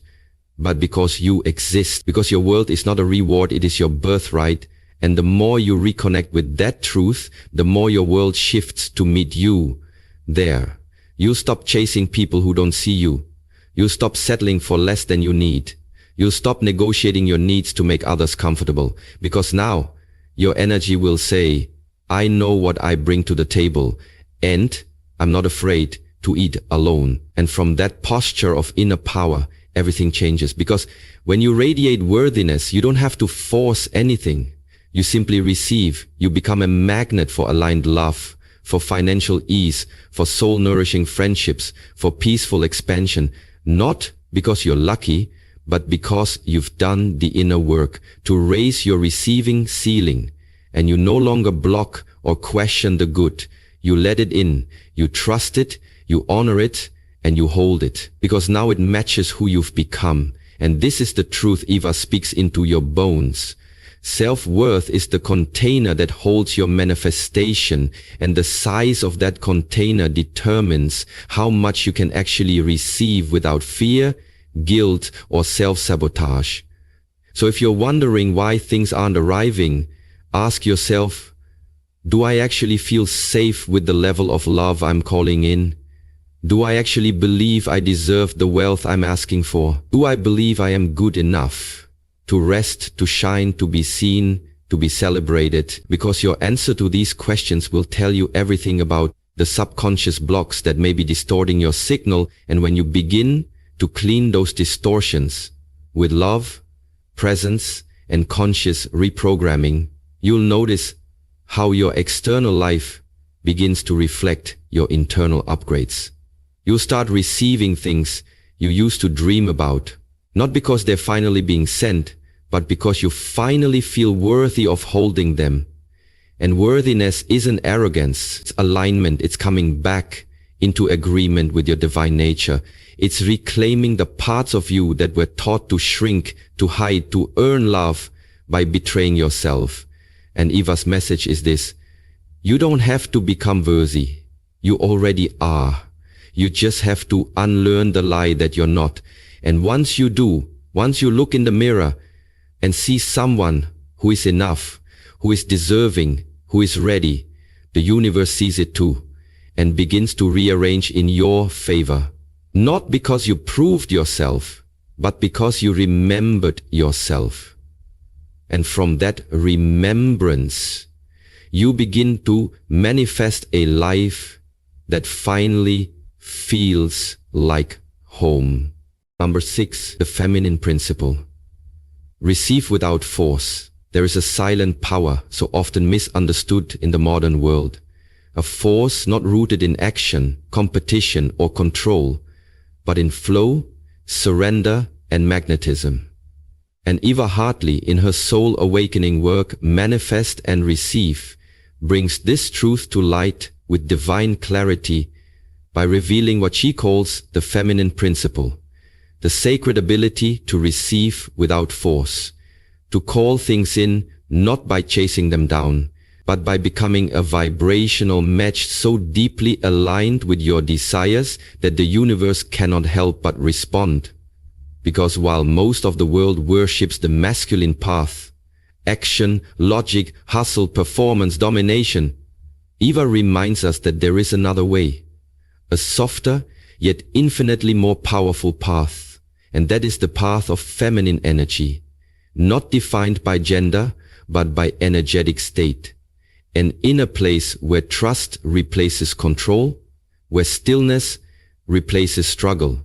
but because you exist. Because your world is not a reward, it is your birthright. And the more you reconnect with that truth, the more your world shifts to meet you there. You'll stop chasing people who don't see you. You'll stop settling for less than you need. You'll stop negotiating your needs to make others comfortable. Because now, your energy will say, I know what I bring to the table, and I'm not afraid to eat alone. And from that posture of inner power, everything changes. Because when you radiate worthiness, you don't have to force anything. You simply receive. You become a magnet for aligned love, for financial ease, for soul-nourishing friendships, for peaceful expansion. Not because you're lucky, but because you've done the inner work to raise your receiving ceiling. And you no longer block or question the good. You let it in. You trust it. You honor it. And you hold it. Because now it matches who you've become. And this is the truth Eva speaks into your bones. Self-worth is the container that holds your manifestation, and the size of that container determines how much you can actually receive without fear, guilt, or self-sabotage. So if you're wondering why things aren't arriving, ask yourself, do I actually feel safe with the level of love I'm calling in? Do I actually believe I deserve the wealth I'm asking for? Do I believe I am good enough to rest, to shine, to be seen, to be celebrated? Because your answer to these questions will tell you everything about the subconscious blocks that may be distorting your signal. And when you begin to clean those distortions with love, presence, and conscious reprogramming, you'll notice how your external life begins to reflect your internal upgrades. You'll start receiving things you used to dream about, not because they're finally being sent, but because you finally feel worthy of holding them. And worthiness isn't arrogance, it's alignment. It's coming back into agreement with your divine nature. It's reclaiming the parts of you that were taught to shrink, to hide, to earn love by betraying yourself. And Eva's message is this: you don't have to become worthy. You already are. You just have to unlearn the lie that you're not. And once you do, once you look in the mirror and see someone who is enough, who is deserving, who is ready, the universe sees it too and begins to rearrange in your favor. Not because you proved yourself, but because you remembered yourself. And from that remembrance, you begin to manifest a life that finally feels like home. Number 6, the feminine principle. Receive without force. There is a silent power so often misunderstood in the modern world. A force not rooted in action, competition, or control, but in flow, surrender, and magnetism. And Eva Hartley, in her soul awakening work, Manifest and Receive, brings this truth to light with divine clarity by revealing what she calls the feminine principle, the sacred ability to receive without force, to call things in not by chasing them down, but by becoming a vibrational match so deeply aligned with your desires that the universe cannot help but respond. Because while most of the world worships the masculine path, action, logic, hustle, performance, domination, Eva reminds us that there is another way, a softer yet infinitely more powerful path, and that is the path of feminine energy, not defined by gender, but by energetic state, an inner place where trust replaces control, where stillness replaces struggle,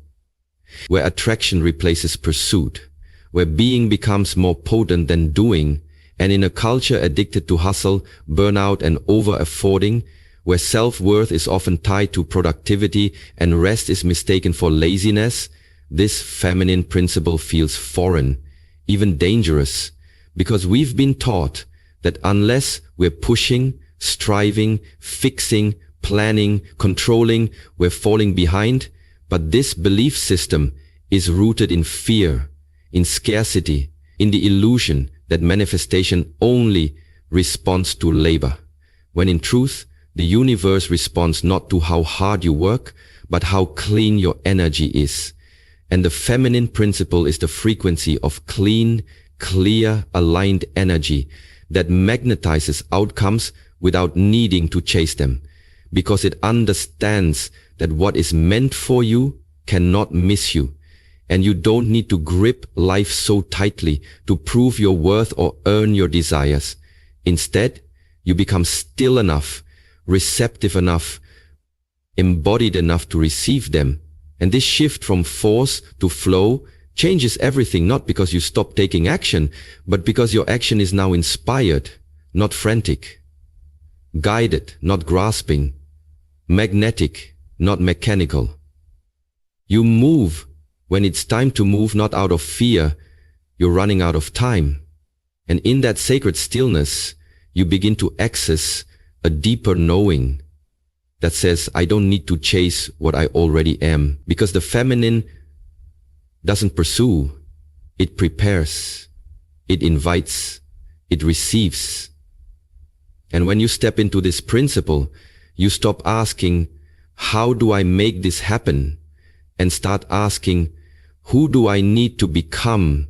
where attraction replaces pursuit, where being becomes more potent than doing, and in a culture addicted to hustle, burnout, and over-affording, where self-worth is often tied to productivity and rest is mistaken for laziness, this feminine principle feels foreign, even dangerous, because we've been taught that unless we're pushing, striving, fixing, planning, controlling, we're falling behind. But this belief system is rooted in fear, in scarcity, in the illusion that manifestation only responds to labor, when in truth, the universe responds not to how hard you work, but how clean your energy is. And the feminine principle is the frequency of clean, clear, aligned energy that magnetizes outcomes without needing to chase them, because it understands that what is meant for you cannot miss you, and you don't need to grip life so tightly to prove your worth or earn your desires. Instead, you become still enough, receptive enough, embodied enough to receive them. And this shift from force to flow changes everything, not because you stop taking action, but because your action is now inspired, not frantic, guided, not grasping, magnetic, not mechanical. You move when it's time to move, not out of fear. You're running out of time. And in that sacred stillness, you begin to access a deeper knowing that says, I don't need to chase what I already am. Because the feminine doesn't pursue, it prepares, it invites, it receives. And when you step into this principle, you stop asking, how do I make this happen? And start asking, who do I need to become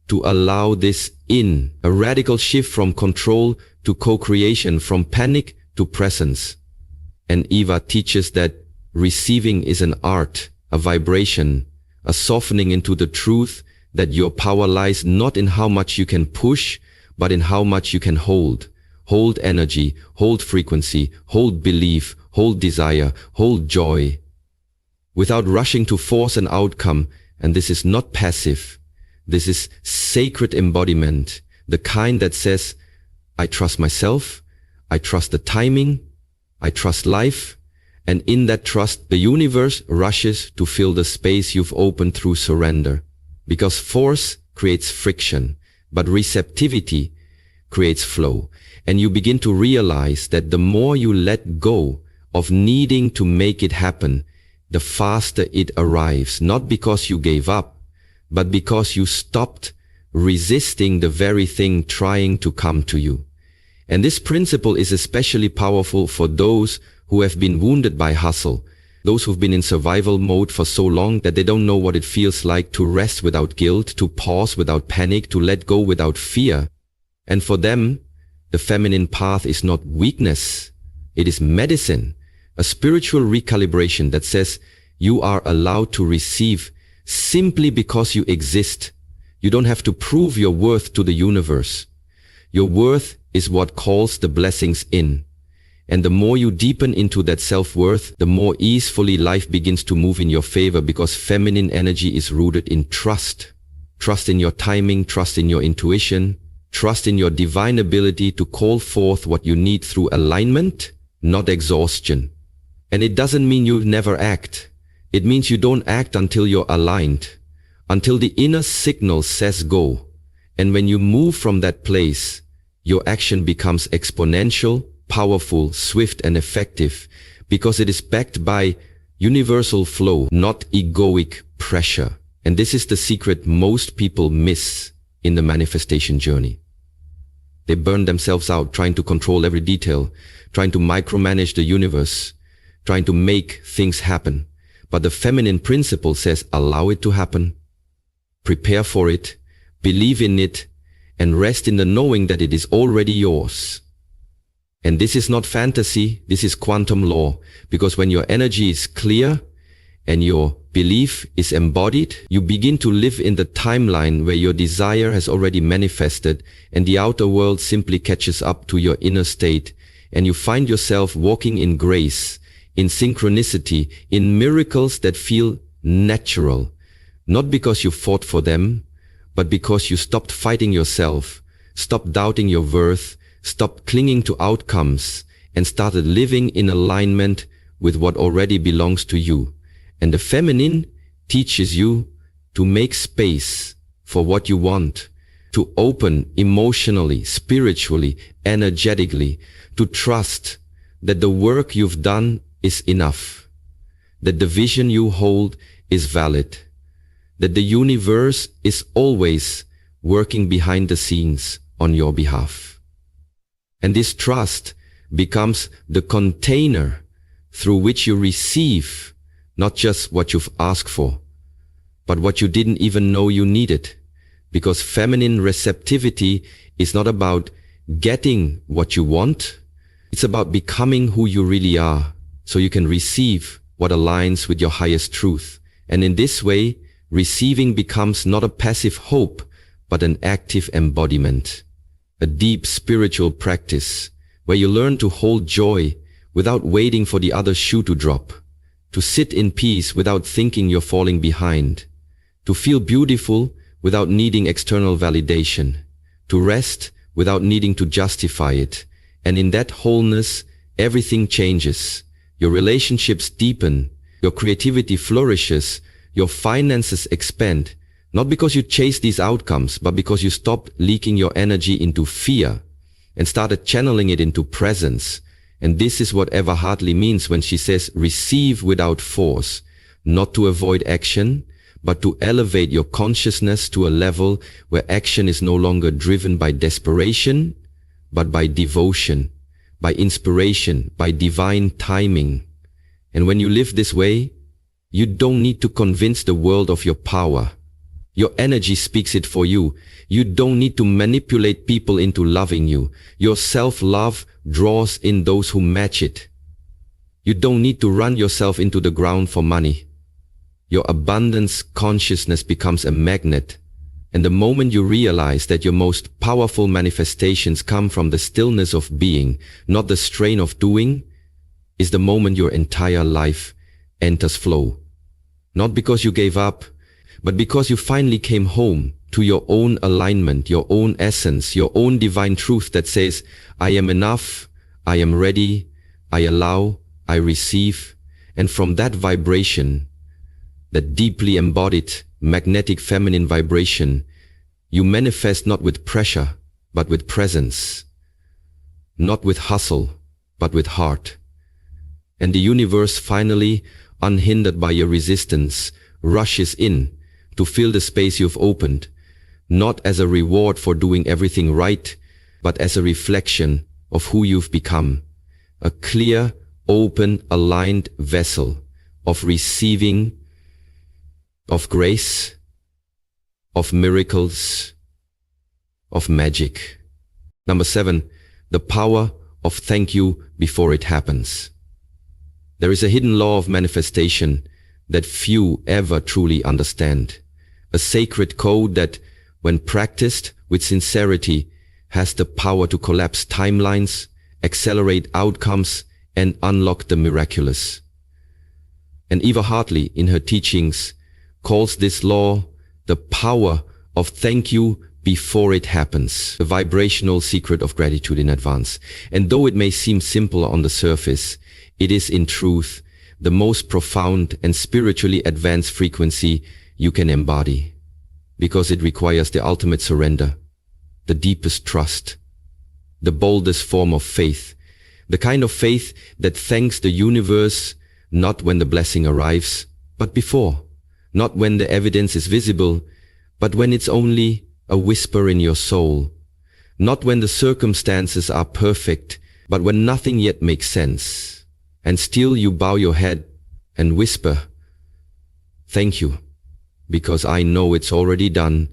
to allow this in? A radical shift from control to co-creation, from panic to presence. And Eva teaches that receiving is an art, a vibration, a softening into the truth that your power lies not in how much you can push, but in how much you can hold. Hold energy, hold frequency, hold belief, hold desire, hold joy. Without rushing to force an outcome, and this is not passive. This is sacred embodiment, the kind that says, I trust myself, I trust the timing, I trust life, and in that trust, the universe rushes to fill the space you've opened through surrender. Because force creates friction, but receptivity creates flow. And you begin to realize that the more you let go of needing to make it happen, the faster it arrives, not because you gave up, but because you stopped resisting the very thing trying to come to you. And this principle is especially powerful for those who have been wounded by hustle, those who've been in survival mode for so long that they don't know what it feels like to rest without guilt, to pause without panic, to let go without fear. And for them, the feminine path is not weakness, it is medicine, a spiritual recalibration that says you are allowed to receive simply because you exist. You don't have to prove your worth to the universe. Your worth is what calls the blessings in. And the more you deepen into that self-worth, the more easily life begins to move in your favor, because feminine energy is rooted in trust. Trust in your timing, trust in your intuition, trust in your divine ability to call forth what you need through alignment, not exhaustion. And it doesn't mean you never act. It means you don't act until you're aligned, until the inner signal says go. And when you move from that place, your action becomes exponential, powerful, swift, and effective, because it is backed by universal flow, not egoic pressure. And this is the secret most people miss in the manifestation journey. They burn themselves out trying to control every detail, trying to micromanage the universe, trying to make things happen. But the feminine principle says, allow it to happen, prepare for it, believe in it, and rest in the knowing that it is already yours. And this is not fantasy, this is quantum law, because when your energy is clear and your belief is embodied, you begin to live in the timeline where your desire has already manifested, and the outer world simply catches up to your inner state, and you find yourself walking in grace, in synchronicity, in miracles that feel natural, not because you fought for them, but because you stopped fighting yourself, stopped doubting your worth, stopped clinging to outcomes, and started living in alignment with what already belongs to you. And the feminine teaches you to make space for what you want, to open emotionally, spiritually, energetically, to trust that the work you've done is enough, that the vision you hold is valid, that the universe is always working behind the scenes on your behalf. And this trust becomes the container through which you receive not just what you've asked for, but what you didn't even know you needed. Because feminine receptivity is not about getting what you want, it's about becoming who you really are, so you can receive what aligns with your highest truth. And in this way, receiving becomes not a passive hope, but an active embodiment, a deep spiritual practice where you learn to hold joy without waiting for the other shoe to drop, to sit in peace without thinking you're falling behind, to feel beautiful without needing external validation, to rest without needing to justify it. And in that wholeness, everything changes. Your relationships deepen, your creativity flourishes, your finances expand, not because you chase these outcomes, but because you stopped leaking your energy into fear and started channeling it into presence. And this is what Eva Hartley means when she says, receive without force, not to avoid action, but to elevate your consciousness to a level where action is no longer driven by desperation, but by devotion, by inspiration, by divine timing. And when you live this way, you don't need to convince the world of your power. Your energy speaks it for you. You don't need to manipulate people into loving you. Your self-love draws in those who match it. You don't need to run yourself into the ground for money. Your abundance consciousness becomes a magnet. And the moment you realize that your most powerful manifestations come from the stillness of being, not the strain of doing, is the moment your entire life enters flow. Not because you gave up, but because you finally came home to your own alignment, your own essence, your own divine truth that says, I am enough, I am ready, I allow, I receive. And from that vibration, that deeply embodied, magnetic feminine vibration, you manifest not with pressure, but with presence. Not with hustle, but with heart. And the universe finally, unhindered by your resistance, rushes in to fill the space you've opened, not as a reward for doing everything right, but as a reflection of who you've become. A clear, open, aligned vessel of receiving, of grace, of miracles, of magic. Number 7, the power of thank you before it happens. There is a hidden law of manifestation that few ever truly understand. A sacred code that, when practiced with sincerity, has the power to collapse timelines, accelerate outcomes, and unlock the miraculous. And Eva Hartley, in her teachings, calls this law the power of thank you before it happens, the vibrational secret of gratitude in advance. And though it may seem simple on the surface, it is in truth the most profound and spiritually advanced frequency you can embody, because it requires the ultimate surrender, the deepest trust, the boldest form of faith, the kind of faith that thanks the universe not when the blessing arrives, but before, not when the evidence is visible, but when it's only a whisper in your soul, not when the circumstances are perfect, but when nothing yet makes sense, and still you bow your head and whisper, thank you, because I know it's already done.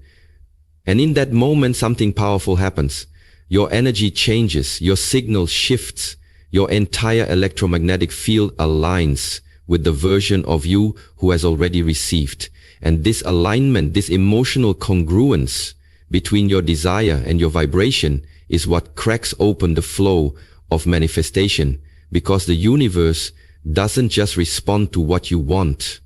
And in that moment, something powerful happens. Your energy changes, your signal shifts, your entire electromagnetic field aligns with the version of you who has already received. And this alignment, this emotional congruence between your desire and your vibration is what cracks open the flow of manifestation, because the universe doesn't just respond to what you want.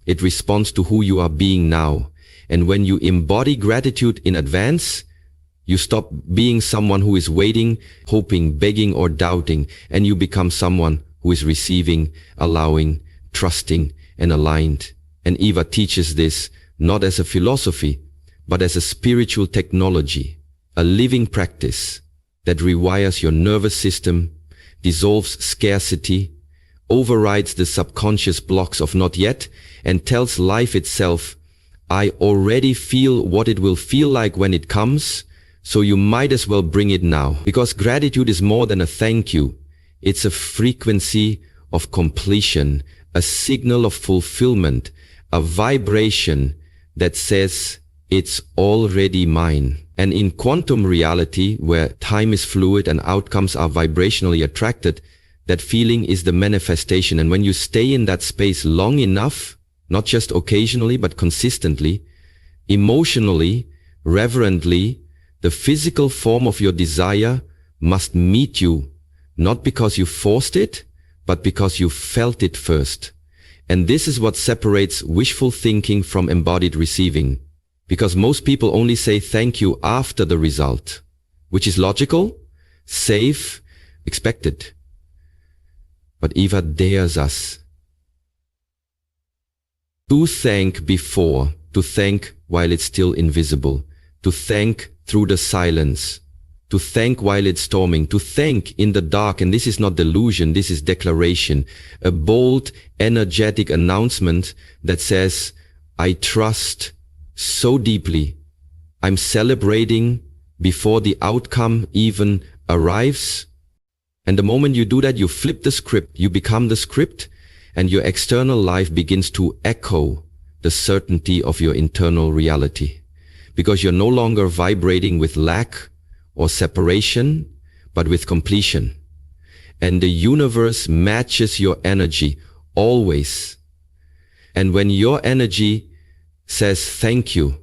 It responds to who you are being now. And when you embody gratitude in advance, you stop being someone who is waiting, hoping, begging, or doubting, and you become someone who is receiving, allowing, trusting, and aligned. And Eva teaches this not as a philosophy, but as a spiritual technology, a living practice that rewires your nervous system, dissolves scarcity, overrides the subconscious blocks of not yet, and tells life itself, I already feel what it will feel like when it comes, so you might as well bring it now. Because gratitude is more than a thank you. It's a frequency of completion, a signal of fulfillment, a vibration that says, it's already mine. And in quantum reality, where time is fluid and outcomes are vibrationally attracted, that feeling is the manifestation. And when you stay in that space long enough, not just occasionally, but consistently, emotionally, reverently, the physical form of your desire must meet you, not because you forced it, but because you felt it first. And this is what separates wishful thinking from embodied receiving. Because most people only say thank you after the result, which is logical, safe, expected. But Eva dares us to thank before, to thank while it's still invisible, to thank through the silence, to thank while it's storming, to thank in the dark. And this is not delusion, this is declaration, a bold, energetic announcement that says, I trust so deeply. I'm celebrating before the outcome even arrives. And the moment you do that, you flip the script, you become the script, and your external life begins to echo the certainty of your internal reality. Because you're no longer vibrating with lack or separation, but with completion. And the universe matches your energy always. And when your energy says thank you,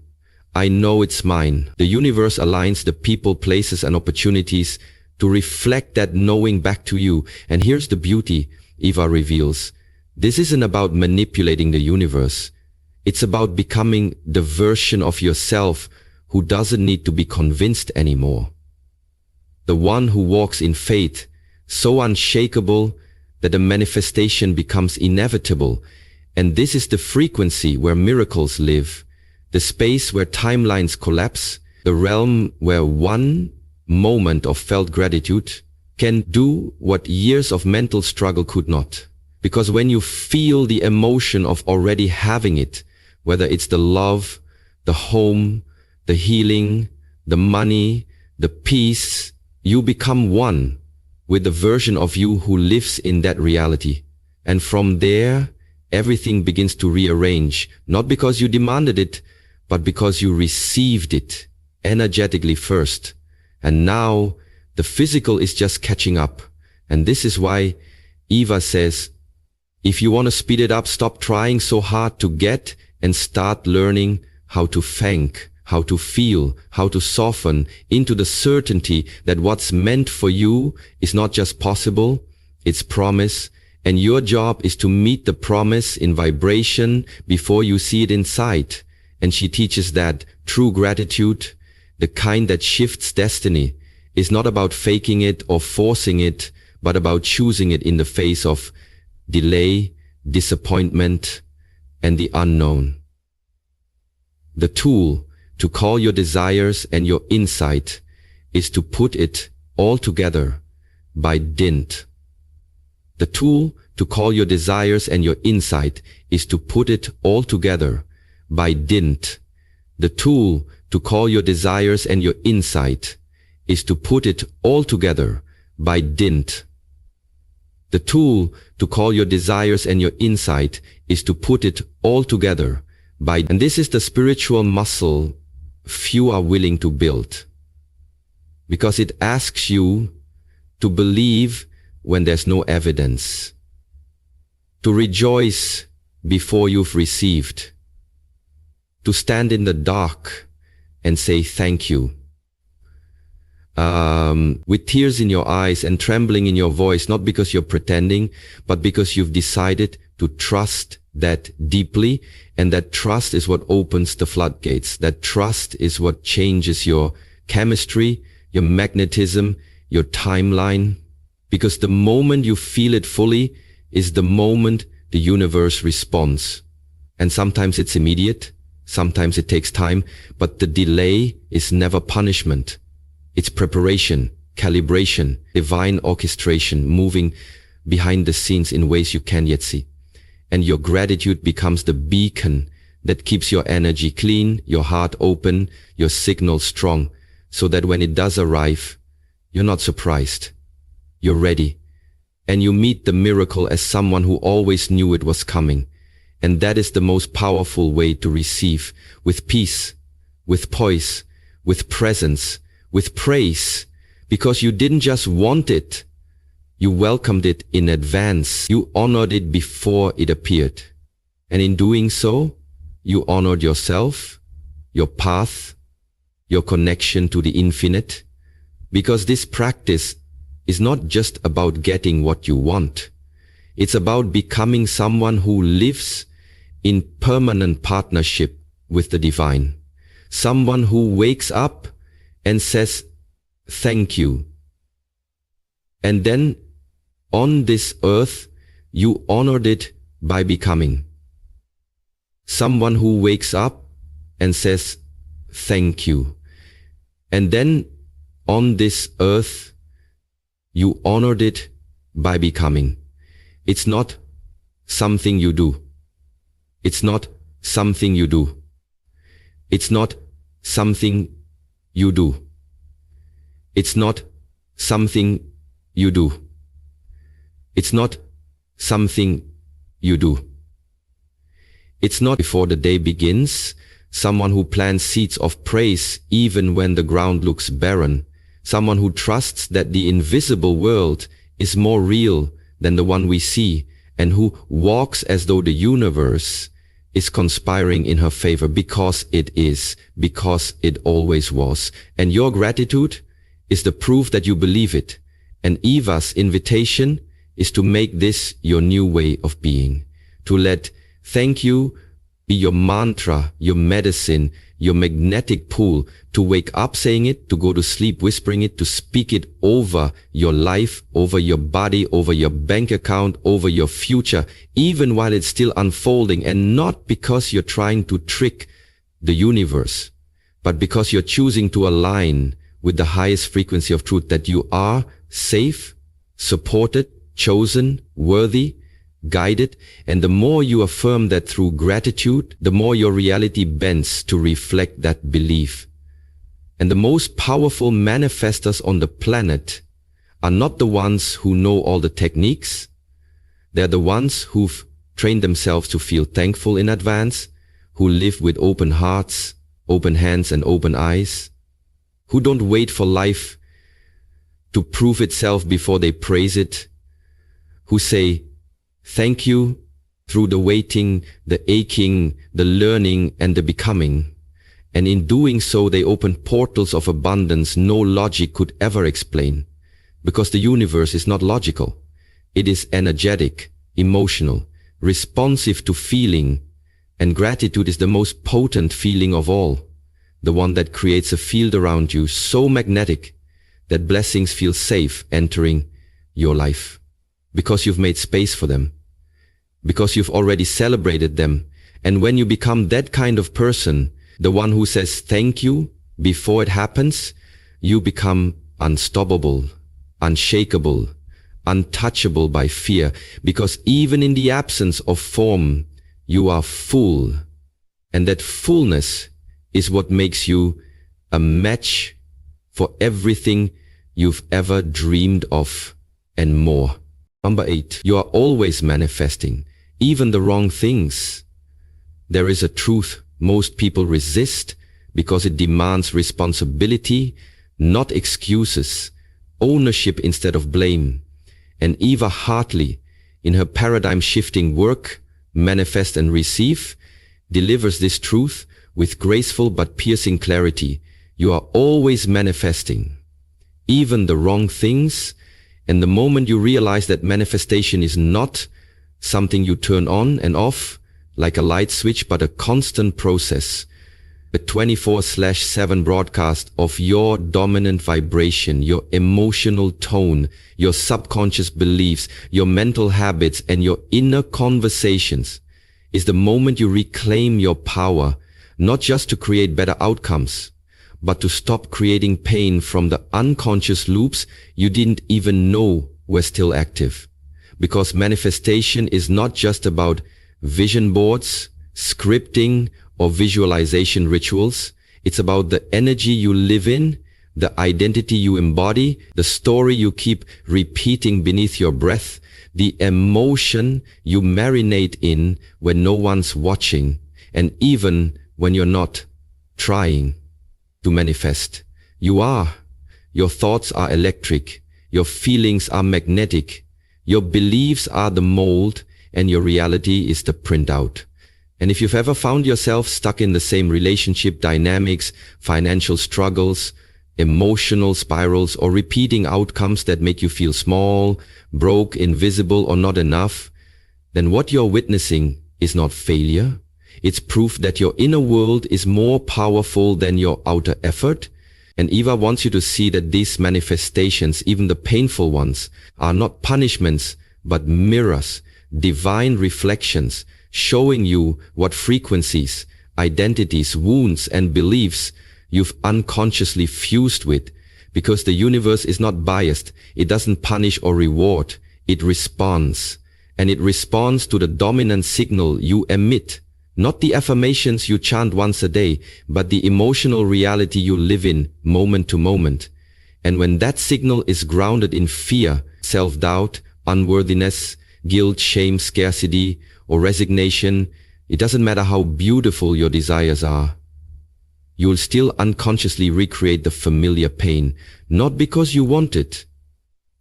I know it's mine, the universe aligns the people, places, and opportunities to reflect that knowing back to you. And here's the beauty, Eva reveals. This isn't about manipulating the universe. It's about becoming the version of yourself who doesn't need to be convinced anymore. The one who walks in faith, so unshakable that the manifestation becomes inevitable. And this is the frequency where miracles live, the space where timelines collapse, the realm where one moment of felt gratitude can do what years of mental struggle could not. Because when you feel the emotion of already having it, whether it's the love, the home, the healing, the money, the peace, you become one with the version of you who lives in that reality. And from there, everything begins to rearrange, not because you demanded it, but because you received it energetically first. And now the physical is just catching up. And this is why Eva says, if you want to speed it up, stop trying so hard to get and start learning how to thank, how to feel, how to soften into the certainty that what's meant for you is not just possible, it's promise. And your job is to meet the promise in vibration before you see it in sight. And she teaches that true gratitude, the kind that shifts destiny, is not about faking it or forcing it, but about choosing it in the face of delay, disappointment, and the unknown. The tool to call your desires and your insight is to put it all together by dint. The tool to call your desires and your insight is to put it all together by dint. The tool to call your desires and your insight is to put it all together by dint. The tool to call your desires and your insight is to put it all together by, and this is the spiritual muscle few are willing to build, because it asks you to believe when there's no evidence, to rejoice before you've received, to stand in the dark and say thank you. With tears in your eyes and trembling in your voice, not because you're pretending, but because you've decided to trust that deeply. And that trust is what opens the floodgates. That trust is what changes your chemistry, your magnetism, your timeline. Because the moment you feel it fully is the moment the universe responds. And sometimes it's immediate, sometimes it takes time, but the delay is never punishment. It's preparation, calibration, divine orchestration, moving behind the scenes in ways you can't yet see. And your gratitude becomes the beacon that keeps your energy clean, your heart open, your signal strong, so that when it does arrive, you're not surprised. You're ready. And you meet the miracle as someone who always knew it was coming. And that is the most powerful way to receive, with peace, with poise, with presence, with praise, because you didn't just want it, you welcomed it in advance. You honored it before it appeared. And in doing so, you honored yourself, your path, your connection to the infinite, because this practice is not just about getting what you want. It's about becoming someone who lives in permanent partnership with the divine. Someone who wakes up and says, thank you. And then on this earth, you honored it by becoming. Someone who wakes up and says, thank you. And then on this earth, you honored it by becoming. It's not something you do. It's not something you do. It's not something you do. It's not something you do. It's not something you do. It's not before the day begins, someone who plants seeds of praise even when the ground looks barren, someone who trusts that the invisible world is more real than the one we see, and who walks as though the universe is conspiring in her favor because it is, because it always was. And your gratitude is the proof that you believe it. And Eva's invitation is to make this your new way of being, to let thank you be your mantra, your medicine, your magnetic pull, to wake up saying it, to go to sleep whispering it, to speak it over your life, over your body, over your bank account, over your future, even while it's still unfolding, and not because you're trying to trick the universe, but because you're choosing to align with the highest frequency of truth, that you are safe, supported, chosen, worthy, guided. And the more you affirm that through gratitude, the more your reality bends to reflect that belief. And the most powerful manifestors on the planet are not the ones who know all the techniques. They're the ones who've trained themselves to feel thankful in advance, who live with open hearts, open hands and open eyes, who don't wait for life to prove itself before they praise it, who say thank you through the waiting, the aching, the learning and the becoming. And in doing so, they open portals of abundance no logic could ever explain, because the universe is not logical. It is energetic, emotional, responsive to feeling, and gratitude is the most potent feeling of all, the one that creates a field around you so magnetic that blessings feel safe entering your life, because you've made space for them, because you've already celebrated them. And when you become that kind of person, the one who says thank you before it happens, you become unstoppable, unshakable, untouchable by fear, because even in the absence of form, you are full. And that fullness is what makes you a match for everything you've ever dreamed of and more. Number 8, you are always manifesting, even the wrong things. There is a truth most people resist because it demands responsibility, not excuses, ownership instead of blame. And Eva Hartley, in her paradigm-shifting work, Manifest and Receive, delivers this truth with graceful but piercing clarity. You are always manifesting, even the wrong things. And the moment you realize that manifestation is not something you turn on and off like a light switch, but a constant process, a 24/7 broadcast of your dominant vibration, your emotional tone, your subconscious beliefs, your mental habits, and your inner conversations, is the moment you reclaim your power, not just to create better outcomes, but to stop creating pain from the unconscious loops you didn't even know were still active. Because manifestation is not just about vision boards, scripting, or visualization rituals. It's about the energy you live in, the identity you embody, the story you keep repeating beneath your breath, the emotion you marinate in when no one's watching, and even when you're not trying to manifest. You are. Your thoughts are electric. Your feelings are magnetic. Your beliefs are the mold, and your reality is the printout. And if you've ever found yourself stuck in the same relationship dynamics, financial struggles, emotional spirals, or repeating outcomes that make you feel small, broke, invisible, or not enough, then what you're witnessing is not failure. It's proof that your inner world is more powerful than your outer effort. And Eva wants you to see that these manifestations, even the painful ones, are not punishments, but mirrors, divine reflections, showing you what frequencies, identities, wounds, and beliefs you've unconsciously fused with. Because the universe is not biased. It doesn't punish or reward. It responds. And it responds to the dominant signal you emit. Not the affirmations you chant once a day, but the emotional reality you live in moment to moment. And when that signal is grounded in fear, self-doubt, unworthiness, guilt, shame, scarcity, or resignation, it doesn't matter how beautiful your desires are. You'll still unconsciously recreate the familiar pain, not because you want it,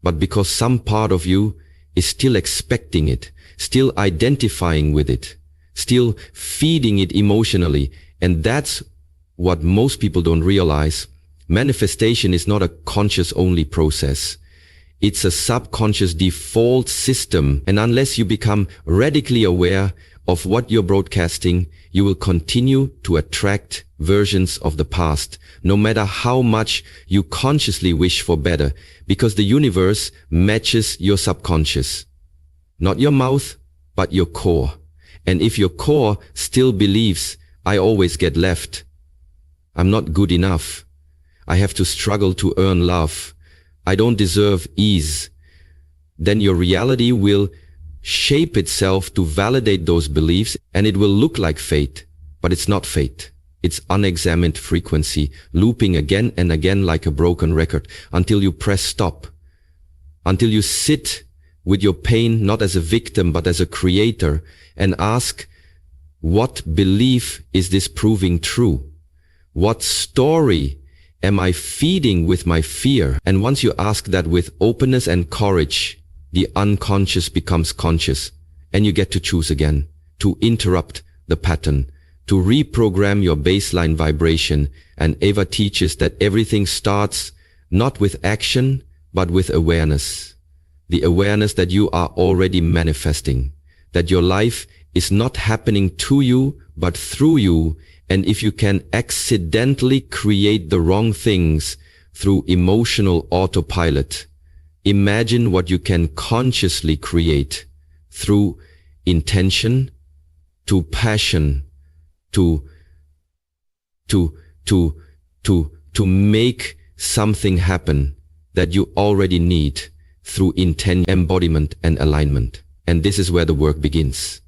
but because some part of you is still expecting it, still identifying with it, still feeding it emotionally. And that's what most people don't realize. Manifestation is not a conscious-only process. It's a subconscious default system, and unless you become radically aware of what you're broadcasting, you will continue to attract versions of the past, no matter how much you consciously wish for better, because the universe matches your subconscious. Not your mouth, but your core. And if your core still believes, I always get left, I'm not good enough, I have to struggle to earn love, I don't deserve ease, then your reality will shape itself to validate those beliefs, and it will look like fate, but it's not fate. It's unexamined frequency, looping again and again like a broken record, until you press stop, until you sit with your pain not as a victim but as a creator, and ask, what belief is this proving true? What story am I feeding with my fear? And once you ask that with openness and courage, the unconscious becomes conscious, and you get to choose again, to interrupt the pattern, to reprogram your baseline vibration. And Eva teaches that everything starts not with action, but with awareness. The awareness that you are already manifesting, that your life is not happening to you, but through you. And if you can accidentally create the wrong things through emotional autopilot, imagine what you can consciously create through intention, to passion, to make something happen that you already need through intent, embodiment, and alignment. And this is where the work begins.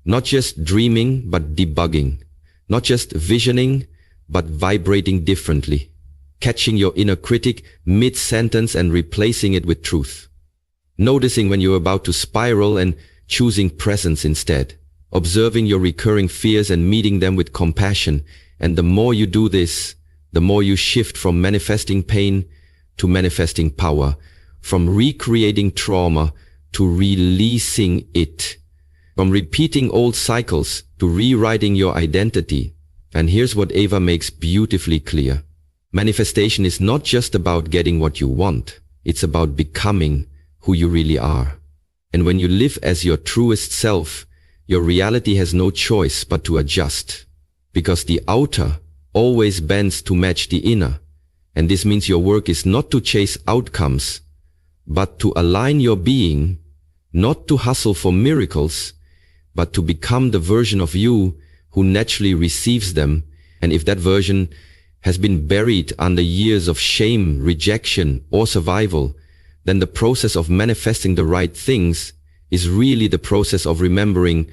Not just dreaming, but debugging. Not just visioning, but vibrating differently. Catching your inner critic mid-sentence and replacing it with truth. Noticing when you're about to spiral and choosing presence instead. Observing your recurring fears and meeting them with compassion. And the more you do this, the more you shift from manifesting pain to manifesting power. From recreating trauma to releasing it. From repeating old cycles to rewriting your identity. And here's what Eva makes beautifully clear. Manifestation is not just about getting what you want. It's about becoming who you really are. And when you live as your truest self, your reality has no choice but to adjust. Because the outer always bends to match the inner. And this means your work is not to chase outcomes, but to align your being, not to hustle for miracles, but to become the version of you who naturally receives them. And if that version has been buried under years of shame, rejection, or survival, then the process of manifesting the right things is really the process of remembering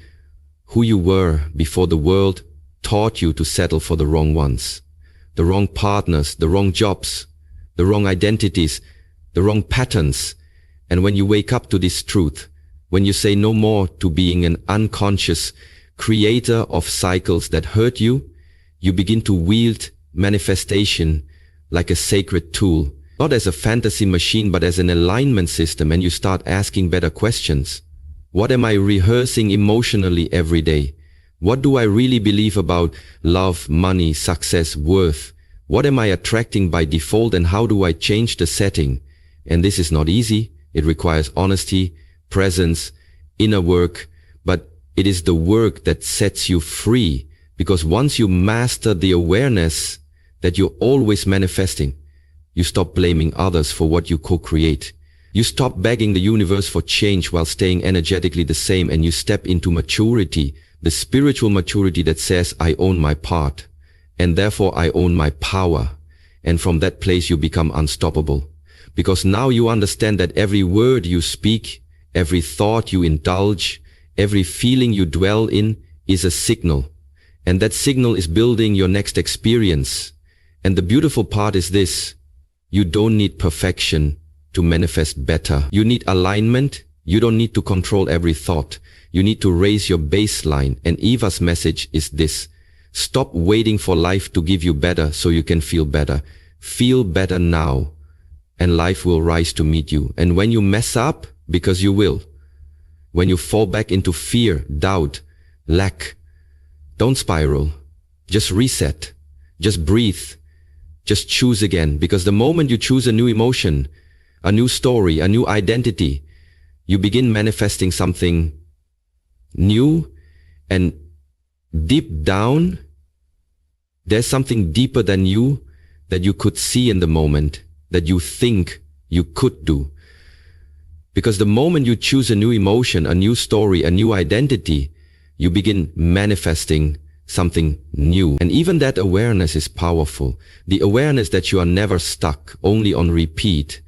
who you were before the world taught you to settle for the wrong ones, the wrong partners, the wrong jobs, the wrong identities, the wrong patterns. And when you wake up to this truth, when you say no more to being an unconscious creator of cycles that hurt you, you begin to wield manifestation like a sacred tool, not as a fantasy machine, but as an alignment system. And you start asking better questions. What am I rehearsing emotionally every day? What do I really believe about love, money, success, worth, What am I attracting by default and how do I change the setting? And this is not easy. It requires honesty, presence, inner work, but it is the work that sets you free, because once you master the awareness that you're always manifesting, you stop blaming others for what you co-create. You stop begging the universe for change while staying energetically the same, and you step into maturity, the spiritual maturity that says, I own my part, and therefore I own my power. And from that place you become unstoppable. Because now you understand that every word you speak, every thought you indulge, every feeling you dwell in is a signal. And that signal is building your next experience. And the beautiful part is this: you don't need perfection to manifest better. You need alignment. You don't need to control every thought. You need to raise your baseline. And Eva's message is this: stop waiting for life to give you better so you can feel better. Feel better now, and life will rise to meet you. And when you mess up, because you will, when you fall back into fear, doubt, lack, don't spiral. Just reset. Just breathe. Just choose again. Because the moment you choose a new emotion, a new story, a new identity, you begin manifesting something new. And deep down, there's something deeper than you that you could see in the moment, that you think you could do. Because the moment you choose a new emotion, a new story, a new identity, you begin manifesting something new. And even that awareness is powerful. The awareness that you are never stuck, only on repeat.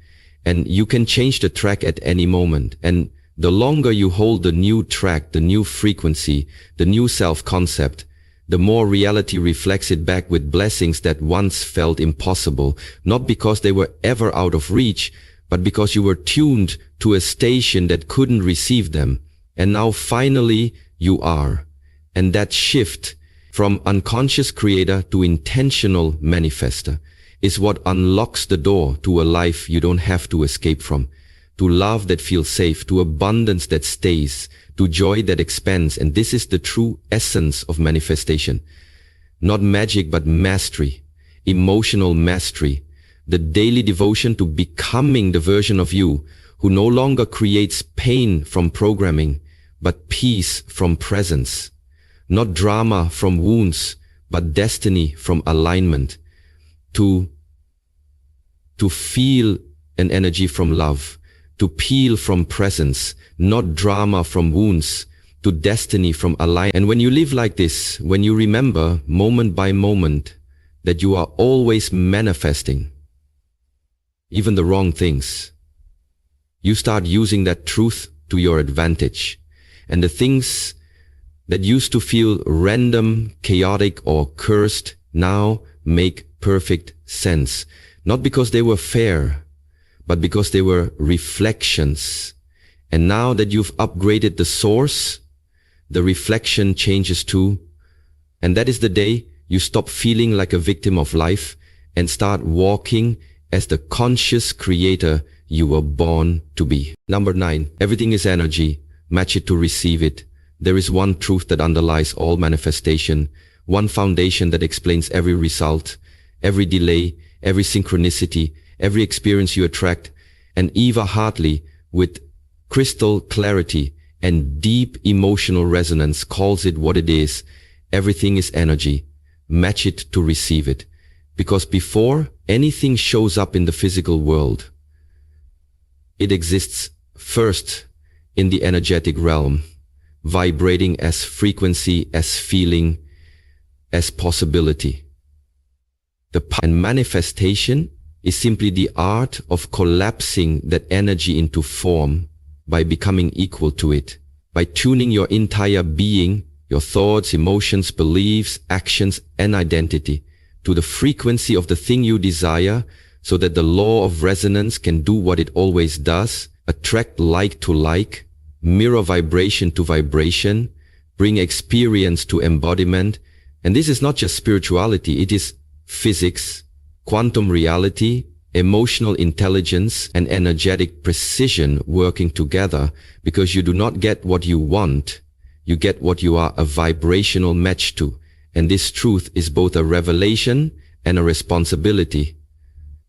And you can change the track at any moment. And the longer you hold the new track, the new frequency, the new self-concept, the more reality reflects it back with blessings that once felt impossible, not because they were ever out of reach, but because you were tuned to a station that couldn't receive them. And now finally you are. And that shift from unconscious creator to intentional manifester is what unlocks the door to a life you don't have to escape from, to love that feels safe, to abundance that stays, to joy that expands. And this is the true essence of manifestation. Not magic, but mastery, emotional mastery, the daily devotion to becoming the version of you who no longer creates pain from programming, but peace from presence. Not drama from wounds, but destiny from alignment. To feel an energy from love, to peel from presence, not drama from wounds, to destiny from alignment. And when you live like this, when you remember moment by moment that you are always manifesting, even the wrong things, you start using that truth to your advantage. And the things that used to feel random, chaotic, or cursed now make perfect sense. Not because they were fair, but because they were reflections. And now that you've upgraded the source, the reflection changes too. And that is the day you stop feeling like a victim of life and start walking as the conscious creator you were born to be. Number 9, everything is energy. Match it to receive it. There is one truth that underlies all manifestation, one foundation that explains every result, every delay, every synchronicity, every experience you attract. And Eva Hartley, with crystal clarity and deep emotional resonance, calls it what it is. Everything is energy. Match it to receive it. Because before anything shows up in the physical world, it exists first in the energetic realm, vibrating as frequency, as feeling, as possibility. And manifestation is simply the art of collapsing that energy into form by becoming equal to it, by tuning your entire being, your thoughts, emotions, beliefs, actions, and identity to the frequency of the thing you desire, so that the law of resonance can do what it always does: attract like to like, mirror vibration to vibration, bring experience to embodiment. And this is not just spirituality, it is physics, quantum reality, emotional intelligence, and energetic precision working together. Because you do not get what you want, you get what you are a vibrational match to. And this truth is both a revelation and a responsibility.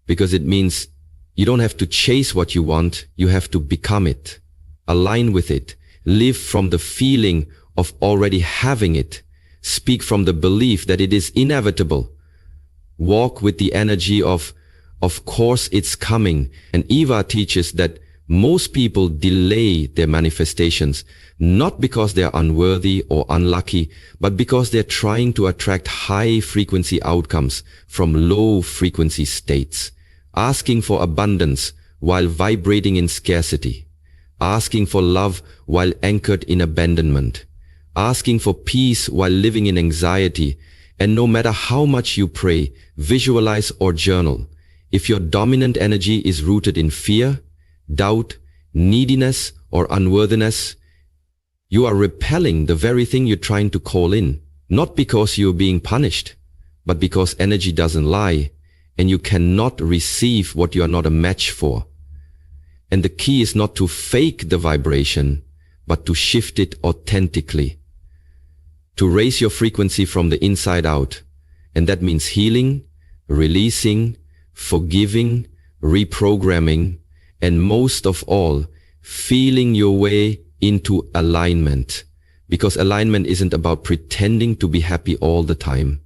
Because it means you don't have to chase what you want, you have to become it. Align with it. Live from the feeling of already having it. Speak from the belief that it is inevitable. Walk with the energy of course it's coming. And Eva teaches that most people delay their manifestations, not because they're unworthy or unlucky, but because they're trying to attract high frequency outcomes from low frequency states. Asking for abundance while vibrating in scarcity. Asking for love while anchored in abandonment. Asking for peace while living in anxiety. And no matter how much you pray, visualize or journal, if your dominant energy is rooted in fear, doubt, neediness, or unworthiness, you are repelling the very thing you're trying to call in, not because you're being punished, but because energy doesn't lie, and you cannot receive what you are not a match for. And the key is not to fake the vibration, but to shift it authentically. To raise your frequency from the inside out. And that means healing, releasing, forgiving, reprogramming, and most of all, feeling your way into alignment. Because alignment isn't about pretending to be happy all the time.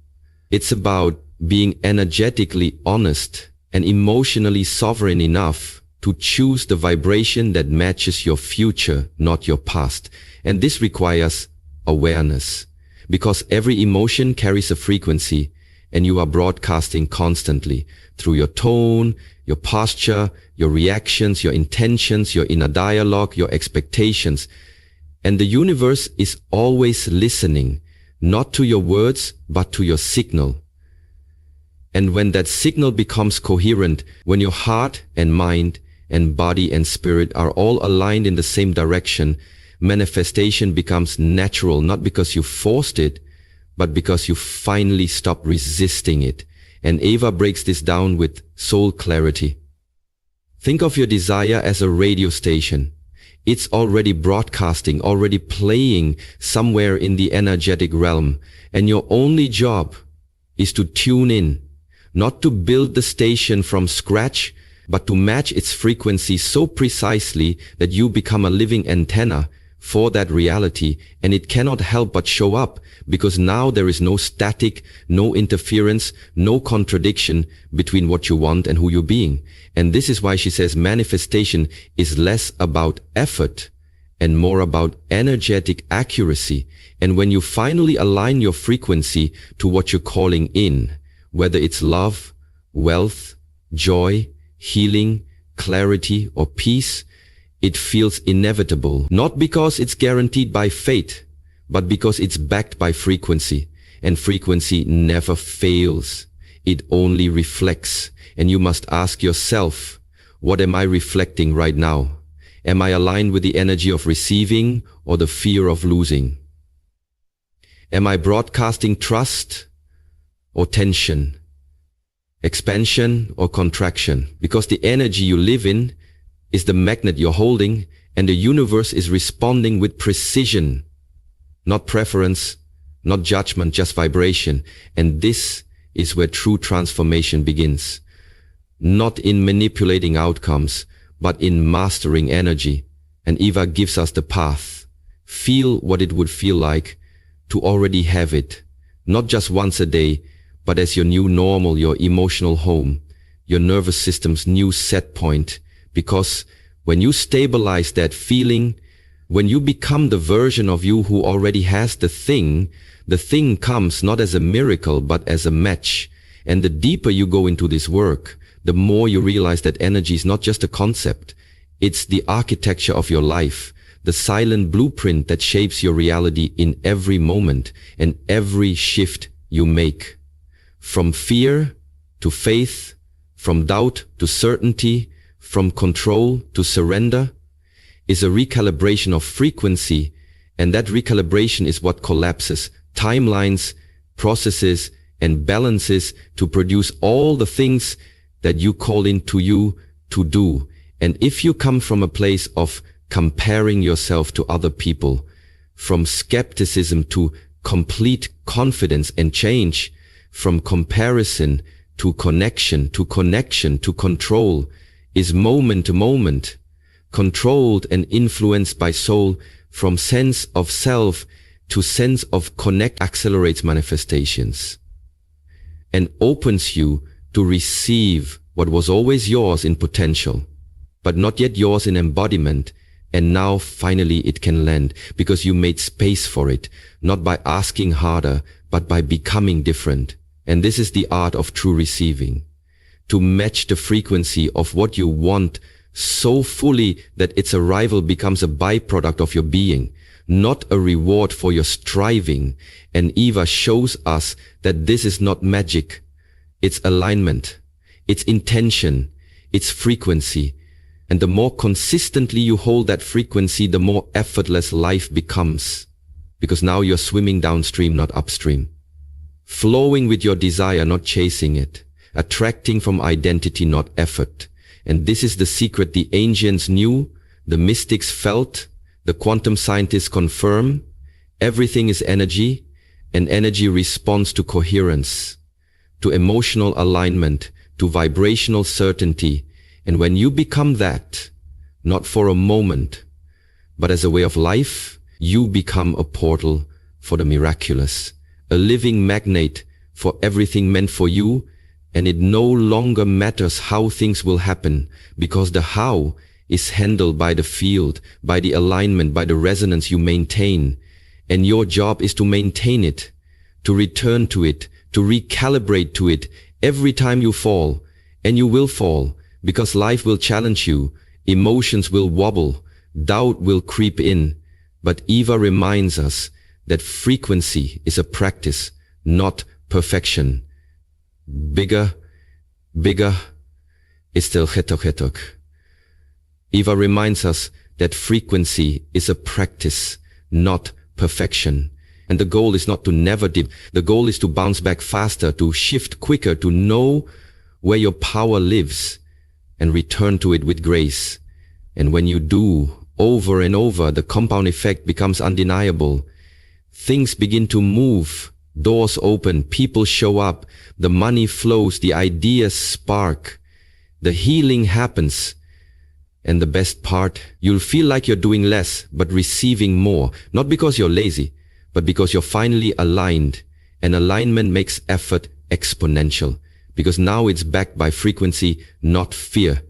It's about being energetically honest and emotionally sovereign enough to choose the vibration that matches your future, not your past. And this requires awareness. Because every emotion carries a frequency, and you are broadcasting constantly through your tone, your posture, your reactions, your intentions, your inner dialogue, your expectations. And the universe is always listening, not to your words, but to your signal. And when that signal becomes coherent, when your heart and mind and body and spirit are all aligned in the same direction, manifestation becomes natural, not because you forced it, but because you finally stop resisting it. And Eva breaks this down with soul clarity. Think of your desire as a radio station. It's already broadcasting, already playing somewhere in the energetic realm. And your only job is to tune in, not to build the station from scratch, but to match its frequency so precisely that you become a living antenna for that reality, and it cannot help but show up, because now there is no static, no interference, no contradiction between what you want and who you're being. And this is why she says manifestation is less about effort and more about energetic accuracy. And when you finally align your frequency to what you're calling in, whether it's love, wealth, joy, healing, clarity, or peace, it feels inevitable, not because it's guaranteed by fate, but because it's backed by frequency. And frequency never fails. It only reflects. And you must ask yourself, what am I reflecting right now? Am I aligned with the energy of receiving or the fear of losing? Am I broadcasting trust or tension? Expansion or contraction? Because the energy you live in is the magnet you're holding, and the universe is responding with precision, not preference, not judgment, just vibration. And this is where true transformation begins. Not in manipulating outcomes, but in mastering energy. And Eva gives us the path. Feel what it would feel like to already have it, not just once a day, but as your new normal, your emotional home, your nervous system's new set point. Because when you stabilize that feeling, when you become the version of you who already has the thing comes not as a miracle, but as a match. And the deeper you go into this work, the more you realize that energy is not just a concept. It's the architecture of your life, the silent blueprint that shapes your reality in every moment and every shift you make. From fear to faith, from doubt to certainty, from control to surrender, is a recalibration of frequency, and that recalibration is what collapses timelines, processes, and balances to produce all the things that you call into you to do. And if you come from a place of comparing yourself to other people, from skepticism to complete confidence and change, from comparison to connection, to connection, to control, is moment to moment, controlled and influenced by soul, from sense of self to sense of connect, accelerates manifestations and opens you to receive what was always yours in potential, but not yet yours in embodiment. And now finally it can land because you made space for it, not by asking harder, but by becoming different. And this is the art of true receiving, to match the frequency of what you want so fully that its arrival becomes a byproduct of your being, not a reward for your striving. And Eva shows us that this is not magic. It's alignment, it's intention, it's frequency. And the more consistently you hold that frequency, the more effortless life becomes. Because now you're swimming downstream, not upstream. Flowing with your desire, not chasing it. Attracting from identity, not effort. And this is the secret the ancients knew, the mystics felt, the quantum scientists confirm. Everything is energy, and energy responds to coherence, to emotional alignment, to vibrational certainty. And when you become that, not for a moment, but as a way of life, you become a portal for the miraculous, a living magnet for everything meant for you. And it no longer matters how things will happen, because the how is handled by the field, by the alignment, by the resonance you maintain. And your job is to maintain it, to return to it, to recalibrate to it every time you fall. And you will fall, because life will challenge you, emotions will wobble, doubt will creep in. But Eva reminds us that frequency is a practice, not perfection. Bigger is still chetok. Eva reminds us that frequency is a practice, not perfection. And the goal is not to never dip. The goal is to bounce back faster, to shift quicker, to know where your power lives and return to it with grace. And when you do, over and over, the compound effect becomes undeniable. Things begin to move. Doors open, people show up, the money flows, the ideas spark, the healing happens. And the best part, you'll feel like you're doing less, but receiving more, not because you're lazy, but because you're finally aligned. And alignment makes effort exponential, because now it's backed by frequency, not fear,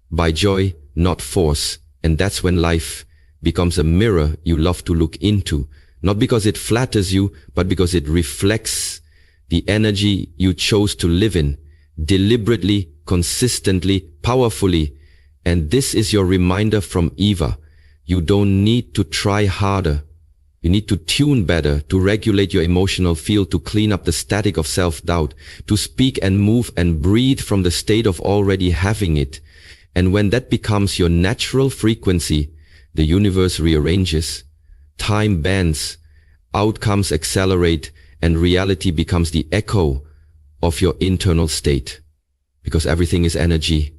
by joy, not force. And that's when life becomes a mirror you love to look into. Not because it flatters you, but because it reflects the energy you chose to live in, deliberately, consistently, powerfully. And this is your reminder from Eva. You don't need to try harder. You need to tune better, to regulate your emotional field, to clean up the static of self-doubt, to speak and move and breathe from the state of already having it. And when that becomes your natural frequency, the universe rearranges. Time bends, outcomes accelerate, and reality becomes the echo of your internal state. Because everything is energy.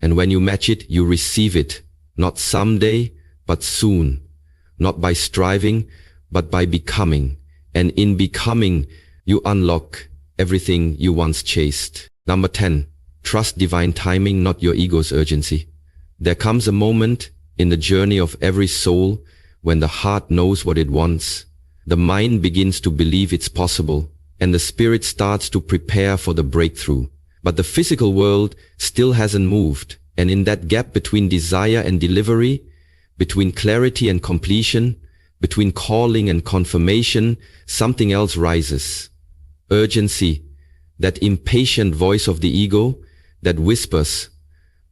And when you match it, you receive it. Not someday, but soon. Not by striving, but by becoming. And in becoming, you unlock everything you once chased. Number 10. Trust divine timing, not your ego's urgency. There comes a moment in the journey of every soul when the heart knows what it wants, the mind begins to believe it's possible, and the spirit starts to prepare for the breakthrough. But the physical world still hasn't moved, and in that gap between desire and delivery, between clarity and completion, between calling and confirmation, something else rises. Urgency, that impatient voice of the ego that whispers,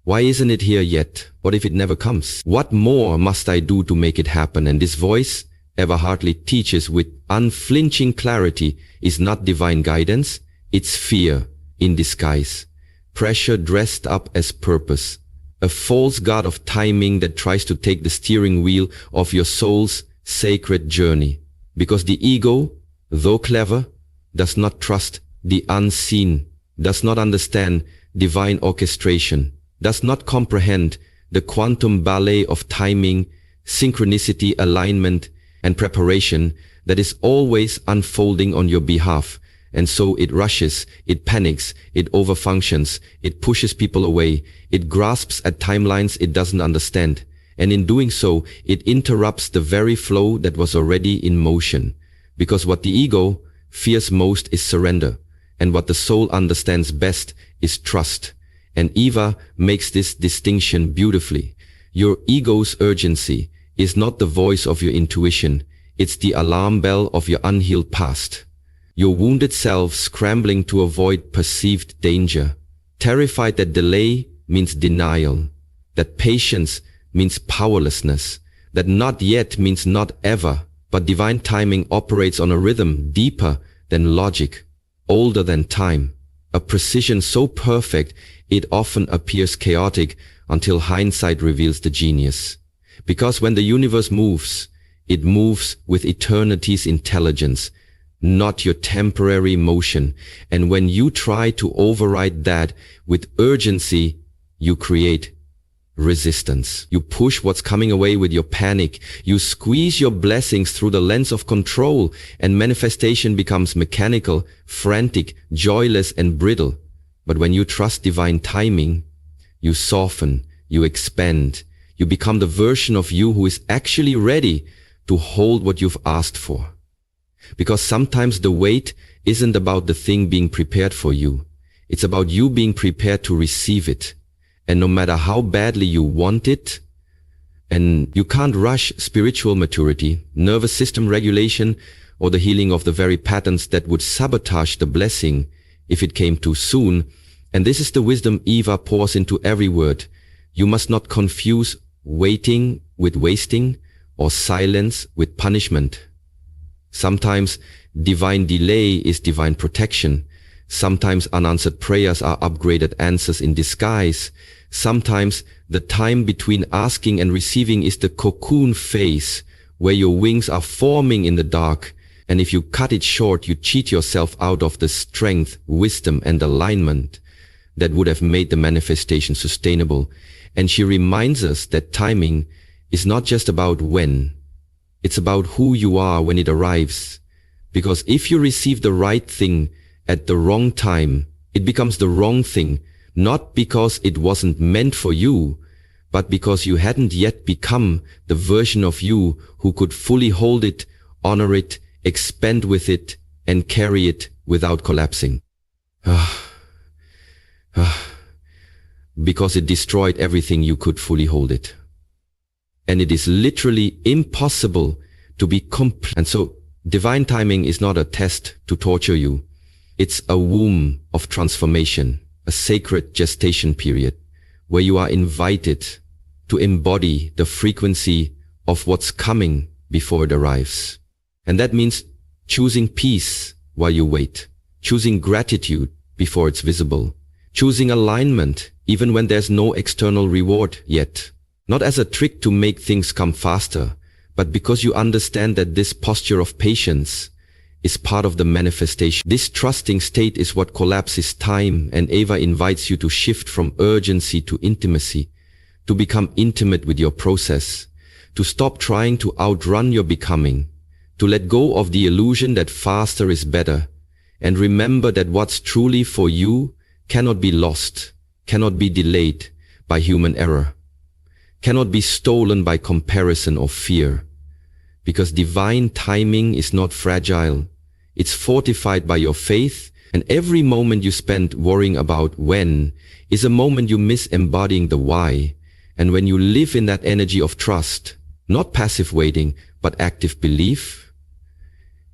"Why isn't it here yet? What if it never comes? What more must I do to make it happen?" And this voice, Eva Hartley teaches with unflinching clarity, is not divine guidance, it's fear in disguise. Pressure dressed up as purpose. A false god of timing that tries to take the steering wheel of your soul's sacred journey. Because the ego, though clever, does not trust the unseen, does not understand divine orchestration, does not comprehend the quantum ballet of timing, synchronicity, alignment, and preparation that is always unfolding on your behalf. And so it rushes, it panics, it overfunctions, it pushes people away, it grasps at timelines it doesn't understand. And in doing so, it interrupts the very flow that was already in motion. Because what the ego fears most is surrender. And what the soul understands best is trust. And Eva makes this distinction beautifully. Your ego's urgency is not the voice of your intuition. It's the alarm bell of your unhealed past. Your wounded self scrambling to avoid perceived danger. Terrified that delay means denial. That patience means powerlessness. That not yet means not ever. But divine timing operates on a rhythm deeper than logic, older than time. A precision so perfect it often appears chaotic until hindsight reveals the genius. Because when the universe moves, it moves with eternity's intelligence, not your temporary motion. And when you try to override that with urgency, you create resistance. You push what's coming away with your panic. You squeeze your blessings through the lens of control, and manifestation becomes mechanical, frantic, joyless, and brittle. But when you trust divine timing, you soften, you expand, you become the version of you who is actually ready to hold what you've asked for. Because sometimes the wait isn't about the thing being prepared for you. It's about you being prepared to receive it. And no matter how badly you want it, and you can't rush spiritual maturity, nervous system regulation, or the healing of the very patterns that would sabotage the blessing if it came too soon. And this is the wisdom Eva pours into every word. You must not confuse waiting with wasting or silence with punishment. Sometimes divine delay is divine protection. Sometimes unanswered prayers are upgraded answers in disguise. Sometimes the time between asking and receiving is the cocoon phase where your wings are forming in the dark. And if you cut it short, you cheat yourself out of the strength, wisdom, and alignment that would have made the manifestation sustainable. And she reminds us that timing is not just about when. It's about who you are when it arrives. Because if you receive the right thing at the wrong time, it becomes the wrong thing, not because it wasn't meant for you, but because you hadn't yet become the version of you who could fully hold it, honor it, expand with it, and carry it without collapsing. Because it destroyed everything you could fully hold it. And it is literally impossible to be complete. And so divine timing is not a test to torture you. It's a womb of transformation, a sacred gestation period where you are invited to embody the frequency of what's coming before it arrives. And that means choosing peace while you wait, choosing gratitude before it's visible, choosing alignment even when there's no external reward yet. Not as a trick to make things come faster, but because you understand that this posture of patience is part of the manifestation. This trusting state is what collapses time, and Eva invites you to shift from urgency to intimacy, to become intimate with your process, to stop trying to outrun your becoming, to let go of the illusion that faster is better, and remember that what's truly for you cannot be lost, cannot be delayed by human error, cannot be stolen by comparison or fear. Because divine timing is not fragile. It's fortified by your faith, and every moment you spend worrying about when is a moment you miss embodying the why. And when you live in that energy of trust, not passive waiting, but active belief,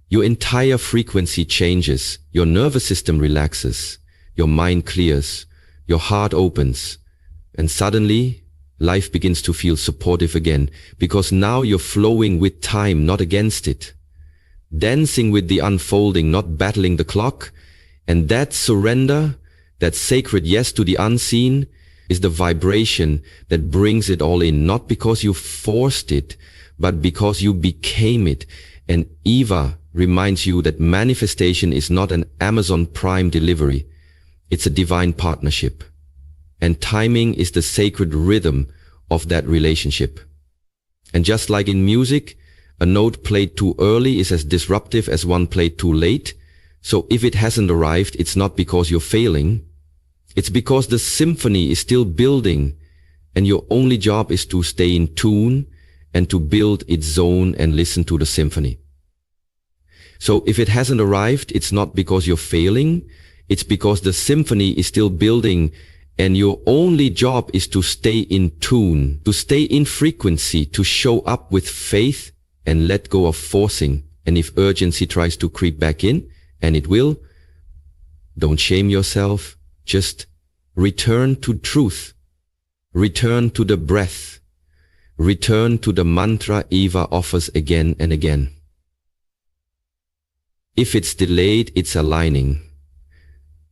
your entire frequency changes, your nervous system relaxes, your mind clears, your heart opens, and suddenly life begins to feel supportive again, because now you're flowing with time, not against it. Dancing with the unfolding, not battling the clock. And that surrender, that sacred yes to the unseen, is the vibration that brings it all in, not because you forced it, but because you became it. And Eva reminds you that manifestation is not an Amazon Prime delivery. It's a divine partnership. And timing is the sacred rhythm of that relationship. And just like in music, a note played too early is as disruptive as one played too late. So if it hasn't arrived, it's not because you're failing. It's because the symphony is still building, and your only job is to stay in tune and to build its zone and listen to the symphony. So if it hasn't arrived, it's not because you're failing. It's because the symphony is still building, and your only job is to stay in tune, to stay in frequency, to show up with faith and let go of forcing. And if urgency tries to creep back in, and it will, don't shame yourself. Just return to truth. Return to the breath. Return to the mantra Eva offers again and again. If it's delayed, it's aligning.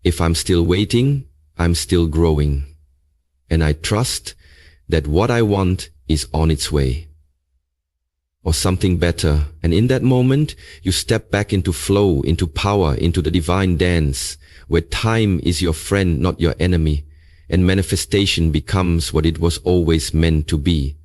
If I'm still waiting, I'm still growing. And I trust that what I want is on its way. Or something better. And in that moment, you step back into flow, into power, into the divine dance, where time is your friend, not your enemy, and manifestation becomes what it was always meant to be.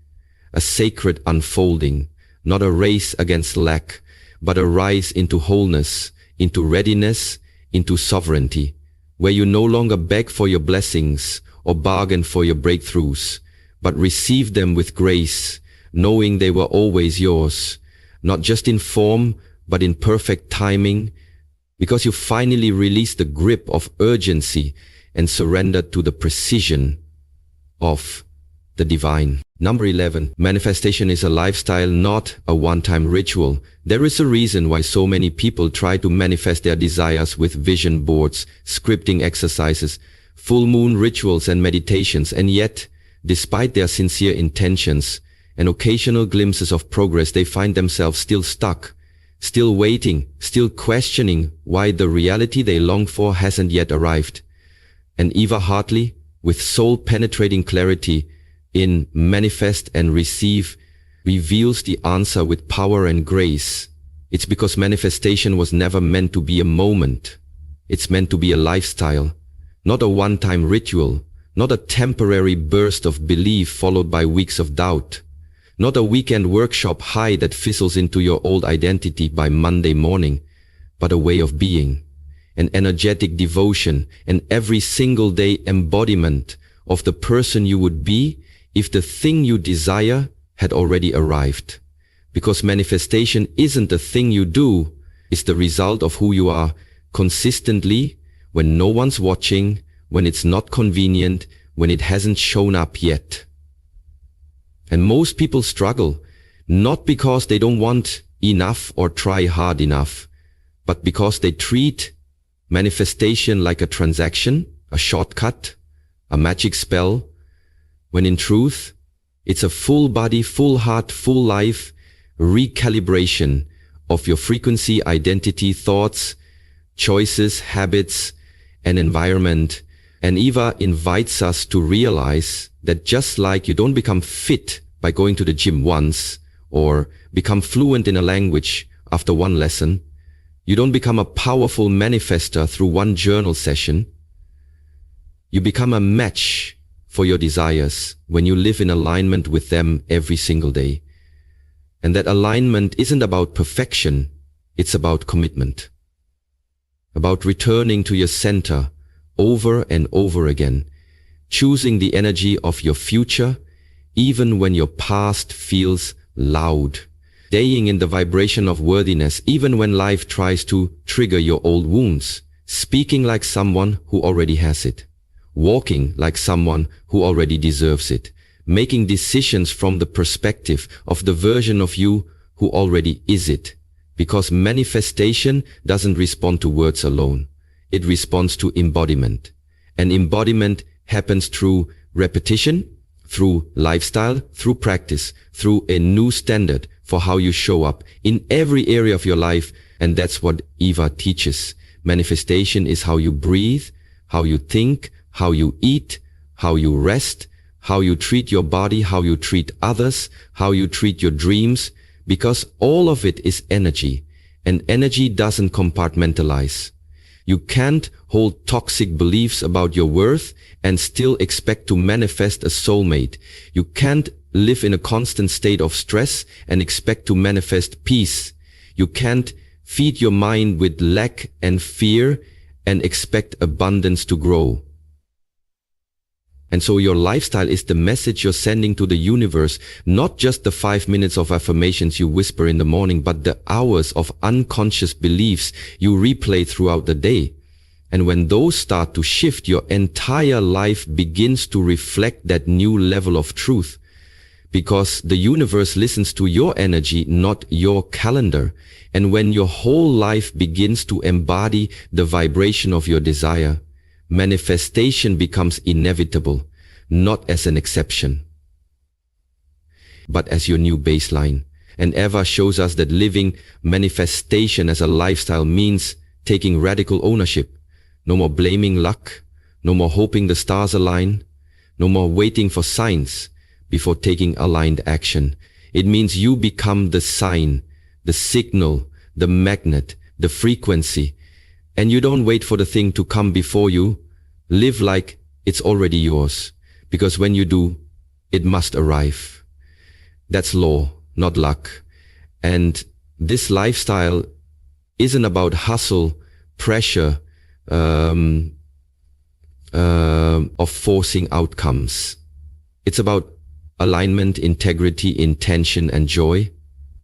A sacred unfolding, not a race against lack, but a rise into wholeness, into readiness, into sovereignty, where you no longer beg for your blessings or bargain for your breakthroughs, but receive them with grace, knowing they were always yours, not just in form, but in perfect timing, because you finally release the grip of urgency and surrender to the precision of the divine. Number 11, manifestation is a lifestyle, not a one-time ritual. There is a reason why so many people try to manifest their desires with vision boards, scripting exercises, full moon rituals and meditations, and yet, despite their sincere intentions and occasional glimpses of progress, they find themselves still stuck, still waiting, still questioning why the reality they long for hasn't yet arrived. And Eva Hartley, with soul-penetrating clarity in Manifest and Receive, reveals the answer with power and grace. It's because manifestation was never meant to be a moment. It's meant to be a lifestyle, not a one-time ritual, not a temporary burst of belief followed by weeks of doubt. Not a weekend workshop high that fizzles into your old identity by Monday morning, but a way of being, an energetic devotion, and every single day embodiment of the person you would be if the thing you desire had already arrived. Because manifestation isn't a thing you do, it's the result of who you are consistently, when no one's watching, when it's not convenient, when it hasn't shown up yet. And most people struggle, not because they don't want enough or try hard enough, but because they treat manifestation like a transaction, a shortcut, a magic spell, when in truth, it's a full body, full heart, full life recalibration of your frequency, identity, thoughts, choices, habits, and environment. And Eva invites us to realize that just like you don't become fit by going to the gym once, or become fluent in a language after one lesson, you don't become a powerful manifester through one journal session. You become a match for your desires when you live in alignment with them every single day. And that alignment isn't about perfection, it's about commitment. About returning to your center over and over again, choosing the energy of your future even when your past feels loud, staying in the vibration of worthiness even when life tries to trigger your old wounds, speaking like someone who already has it, walking like someone who already deserves it, making decisions from the perspective of the version of you who already is it. Because manifestation doesn't respond to words alone. It responds to embodiment. And embodiment happens through repetition, through lifestyle, through practice, through a new standard for how you show up in every area of your life. And that's what Eva teaches. Manifestation is how you breathe, how you think, how you eat, how you rest, how you treat your body, how you treat others, how you treat your dreams, because all of it is energy, and energy doesn't compartmentalize. You can't hold toxic beliefs about your worth and still expect to manifest a soulmate. You can't live in a constant state of stress and expect to manifest peace. You can't feed your mind with lack and fear, and expect abundance to grow. And so your lifestyle is the message you're sending to the universe, not just the 5 minutes of affirmations you whisper in the morning, but the hours of unconscious beliefs you replay throughout the day. And when those start to shift, your entire life begins to reflect that new level of truth. Because the universe listens to your energy, not your calendar. And when your whole life begins to embody the vibration of your desire, manifestation becomes inevitable, not as an exception, but as your new baseline. And Eva shows us that living manifestation as a lifestyle means taking radical ownership. No more blaming luck, no more hoping the stars align, no more waiting for signs before taking aligned action. It means you become the sign, the signal, the magnet, the frequency, and you don't wait for the thing to come before you. Live like it's already yours, because when you do, it must arrive. That's law, not luck. And this lifestyle isn't about hustle, pressure, of forcing outcomes. It's about alignment, integrity, intention, and joy.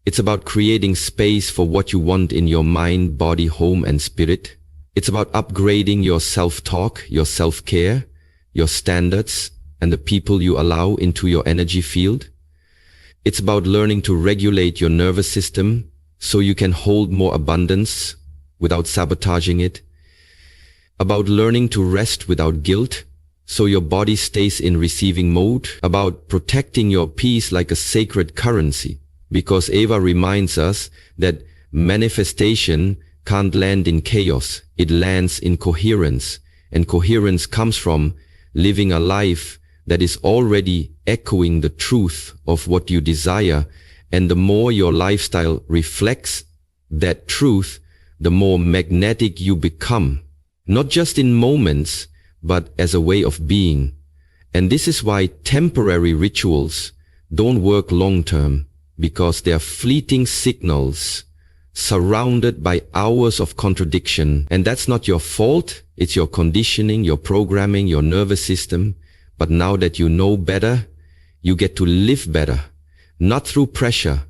It's about creating space for what you want in your mind, body, home, and spirit. It's about upgrading your self-talk, your self-care, your standards, and the people you allow into your energy field. It's about learning to regulate your nervous system so you can hold more abundance without sabotaging it. About learning to rest without guilt so your body stays in receiving mode. About protecting your peace like a sacred currency. Because Eva reminds us that manifestation can't land in chaos, it lands in coherence. And coherence comes from living a life that is already echoing the truth of what you desire. And the more your lifestyle reflects that truth, the more magnetic you become. Not just in moments, but as a way of being. And this is why temporary rituals don't work long term, because they are fleeting signals surrounded by hours of contradiction. And that's not your fault. It's your conditioning, your programming, your nervous system. But now that you know better, you get to live better, not through pressure,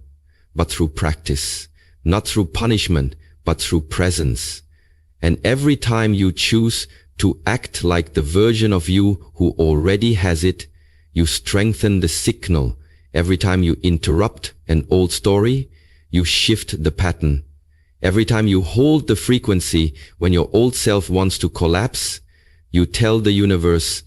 but through practice, not through punishment, but through presence. And every time you choose to act like the version of you who already has it, you strengthen the signal. Every time you interrupt an old story, you shift the pattern. Every time you hold the frequency when your old self wants to collapse, you tell the universe,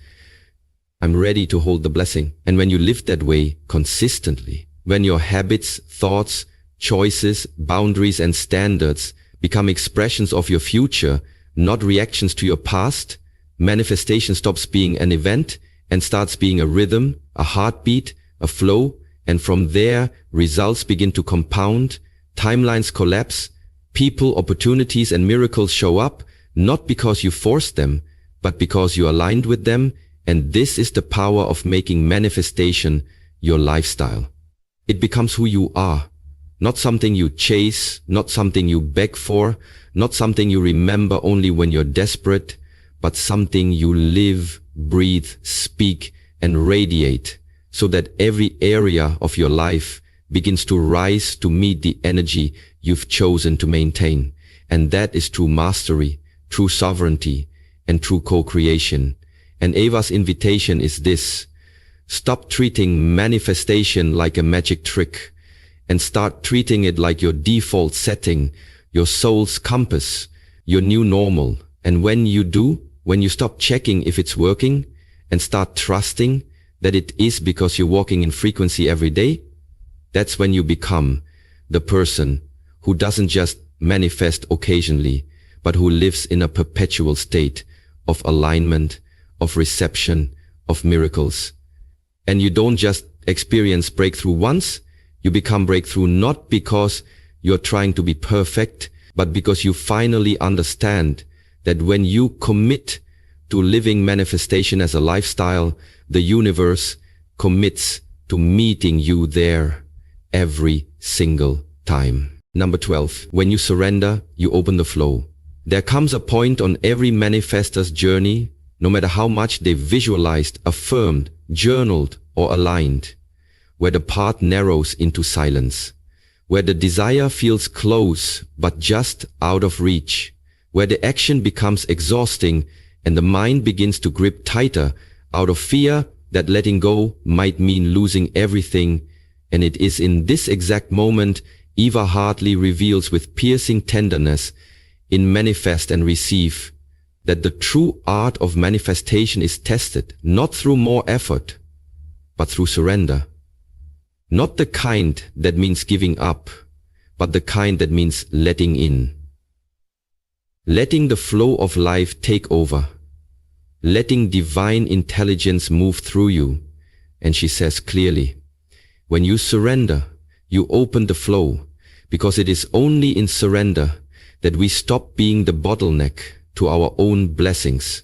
I'm ready to hold the blessing. And when you live that way consistently, when your habits, thoughts, choices, boundaries, and standards become expressions of your future, not reactions to your past, manifestation stops being an event and starts being a rhythm, a heartbeat, a flow. And from there, results begin to compound, timelines collapse, people, opportunities, and miracles show up, not because you forced them, but because you aligned with them. And this is the power of making manifestation your lifestyle. It becomes who you are, not something you chase, not something you beg for, not something you remember only when you're desperate, but something you live, breathe, speak, and radiate, so that every area of your life begins to rise to meet the energy you've chosen to maintain. And that is true mastery, true sovereignty, and true co-creation. And Eva's invitation is this: stop treating manifestation like a magic trick and start treating it like your default setting, your soul's compass, your new normal. And when you do, when you stop checking if it's working and start trusting that it is because you're walking in frequency every day, that's when you become the person who doesn't just manifest occasionally, but who lives in a perpetual state of alignment, of reception, of miracles. And you don't just experience breakthrough once, you become breakthrough not because you're trying to be perfect, but because you finally understand that when you commit to living manifestation as a lifestyle, the universe commits to meeting you there every single time. Number 12. When you surrender, you open the flow. There comes a point on every manifestor's journey, no matter how much they visualized, affirmed, journaled, or aligned, where the path narrows into silence, where the desire feels close but just out of reach, where the action becomes exhausting and the mind begins to grip tighter out of fear that letting go might mean losing everything. And it is in this exact moment Eva Hartley reveals with piercing tenderness in Manifest and Receive that the true art of manifestation is tested not through more effort, but through surrender. Not the kind that means giving up, but the kind that means letting in. Letting the flow of life take over. Letting divine intelligence move through you. And she says clearly, when you surrender, you open the flow, because it is only in surrender that we stop being the bottleneck to our own blessings.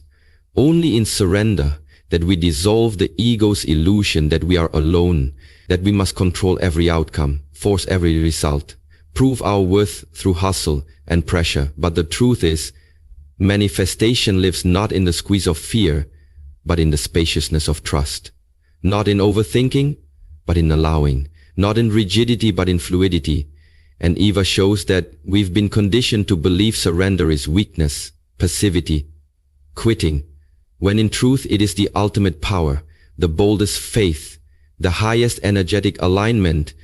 Only in surrender that we dissolve the ego's illusion that we are alone, that we must control every outcome, force every result, prove our worth through hustle and pressure. But the truth is, manifestation lives not in the squeeze of fear, but in the spaciousness of trust. Not in overthinking, but in allowing. Not in rigidity, but in fluidity. And Eva shows that we've been conditioned to believe surrender is weakness, passivity, quitting, when in truth it is the ultimate power, the boldest faith, the highest energetic alignment.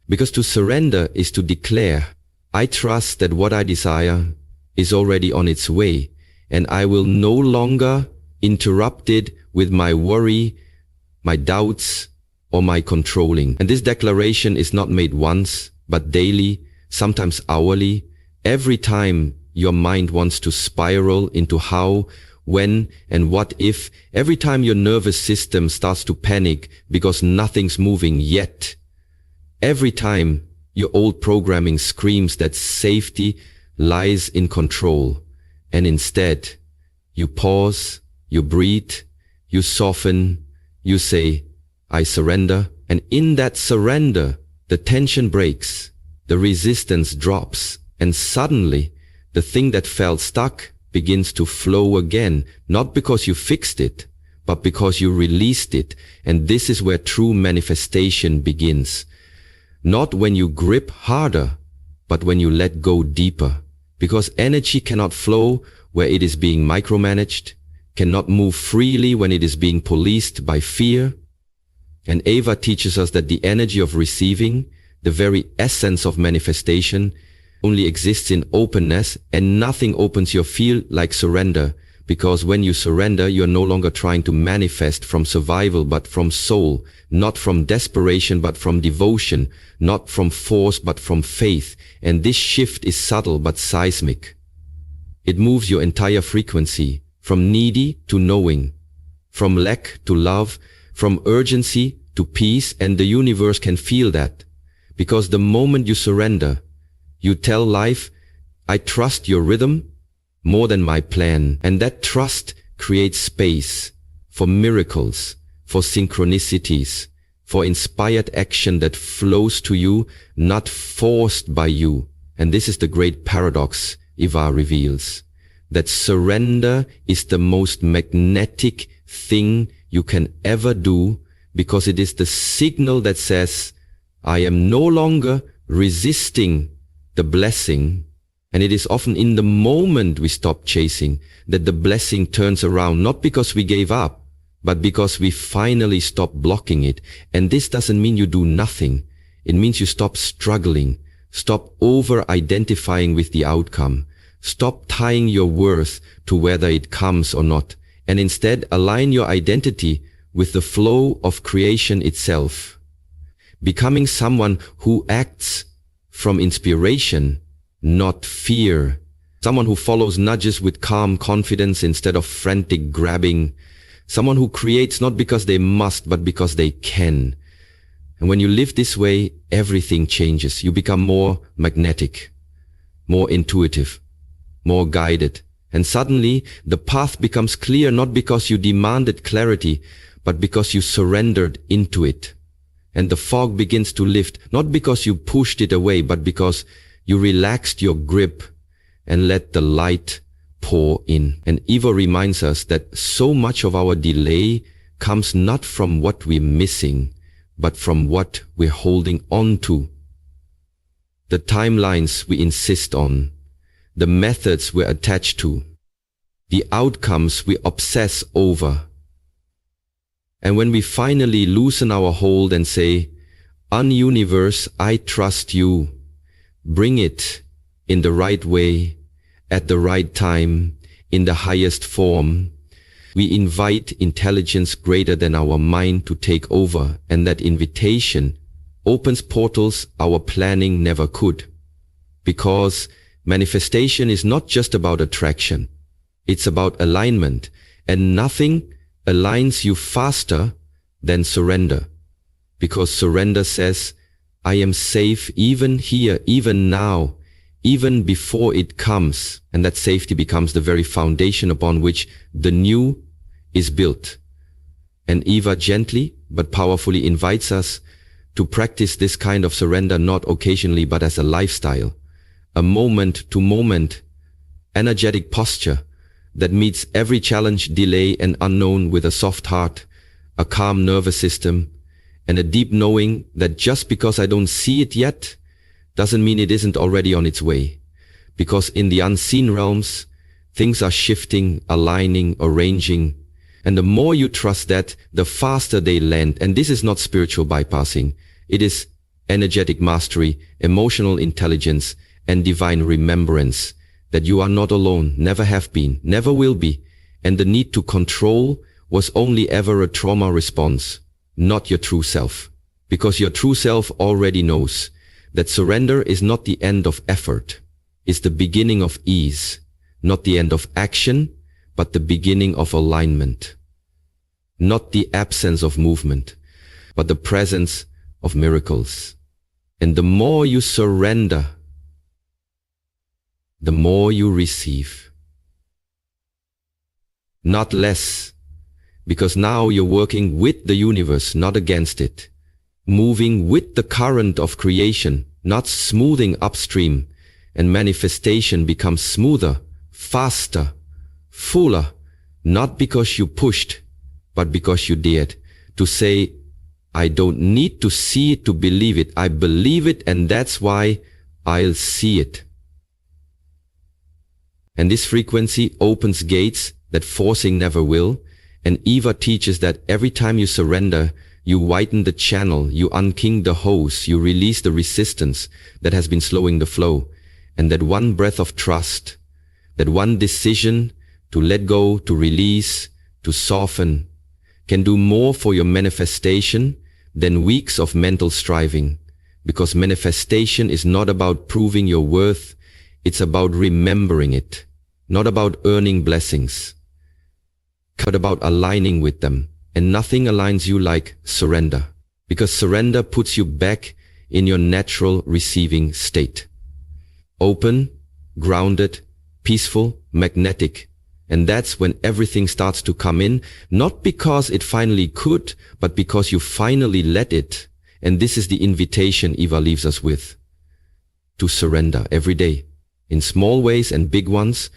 Because to surrender is to declare, I trust that what I desire is already on its way, and I will no longer interrupt it with my worry, my doubts, or my controlling. And this declaration is not made once, but daily, sometimes hourly. Every time your mind wants to spiral into how, when, and what if, every time your nervous system starts to panic because nothing's moving yet, every time your old programming screams that safety lies in control, and instead you pause, you breathe, you soften, you say, I surrender. And in that surrender, the tension breaks, the resistance drops, and suddenly the thing that felt stuck begins to flow again, not because you fixed it, but because you released it. And this is where true manifestation begins. Not when you grip harder, but when you let go deeper. Because energy cannot flow where it is being micromanaged, cannot move freely when it is being policed by fear. And Eva teaches us that the energy of receiving, the very essence of manifestation, only exists in openness, and nothing opens your field like surrender. Because when you surrender, you are no longer trying to manifest from survival but from soul, not from desperation but from devotion, not from force but from faith. And this shift is subtle but seismic. It moves your entire frequency, from needy to knowing, from lack to love, from urgency to peace, and the universe can feel that. Because the moment you surrender, you tell life, I trust your rhythm more than my plan. And that trust creates space for miracles, for synchronicities, for inspired action that flows to you, not forced by you. And this is the great paradox Eva reveals, that surrender is the most magnetic thing you can ever do, because it is the signal that says, I am no longer resisting the blessing. And it is often in the moment we stop chasing that the blessing turns around, not because we gave up, but because we finally stop blocking it. And this doesn't mean you do nothing. It means you stop struggling, stop over-identifying with the outcome, stop tying your worth to whether it comes or not, and instead align your identity with the flow of creation itself, becoming someone who acts from inspiration, not fear, someone who follows nudges with calm confidence instead of frantic grabbing, someone who creates not because they must, but because they can. And when you live this way, everything changes. You become more magnetic, more intuitive, more guided. And suddenly, the path becomes clear not because you demanded clarity, but because you surrendered into it. and the fog begins to lift, not because you pushed it away, but because you relaxed your grip and let the light pour in. And Eva reminds us that so much of our delay comes not from what we're missing, but from what we're holding on to. The timelines we insist on, the methods we're attached to, the outcomes we obsess over. And when we finally loosen our hold and say, "Universe, I trust you. Bring it in the right way, at the right time, in the highest form," we invite intelligence greater than our mind to take over, and that invitation opens portals our planning never could. Because manifestation is not just about attraction. It's about alignment, and nothing aligns you faster than surrender. Because surrender says, "I am safe even here, even now, even before it comes," and that safety becomes the very foundation upon which the new is built. And Eva gently but powerfully invites us to practice this kind of surrender not occasionally but as a lifestyle, a moment-to-moment, energetic posture that meets every challenge, delay, and unknown with a soft heart, a calm nervous system, and a deep knowing that just because I don't see it yet, doesn't mean it isn't already on its way. Because in the unseen realms, things are shifting, aligning, arranging, and the more you trust that, the faster they land. And this is not spiritual bypassing. It is energetic mastery, emotional intelligence, and divine remembrance that you are not alone, never have been, never will be, and the need to control was only ever a trauma response, not your true self. Because your true self already knows that surrender is not the end of effort, it's the beginning of ease, not the end of action, but the beginning of alignment. Not the absence of movement, but the presence of miracles. And the more you surrender, the more you receive. Not less, because now you're working with the universe, not against it. Moving with the current of creation, not smoothing upstream, and manifestation becomes smoother, faster, fuller, not because you pushed, but because you dared to say, "I don't need to see it to believe it. I believe it, and that's why I'll see it." And this frequency opens gates that forcing never will. And Eva teaches that every time you surrender, you widen the channel, you unking the hose, you release the resistance that has been slowing the flow. And that one breath of trust, that one decision to let go, to release, to soften, can do more for your manifestation than weeks of mental striving. Because manifestation is not about proving your worth, it's about remembering it. Not about earning blessings, but about aligning with them. And nothing aligns you like surrender. Because surrender puts you back in your natural receiving state. Open, grounded, peaceful, magnetic. And that's when everything starts to come in, not because it finally could, but because you finally let it. And this is the invitation Eva leaves us with. To surrender every day, in small ways and big ones,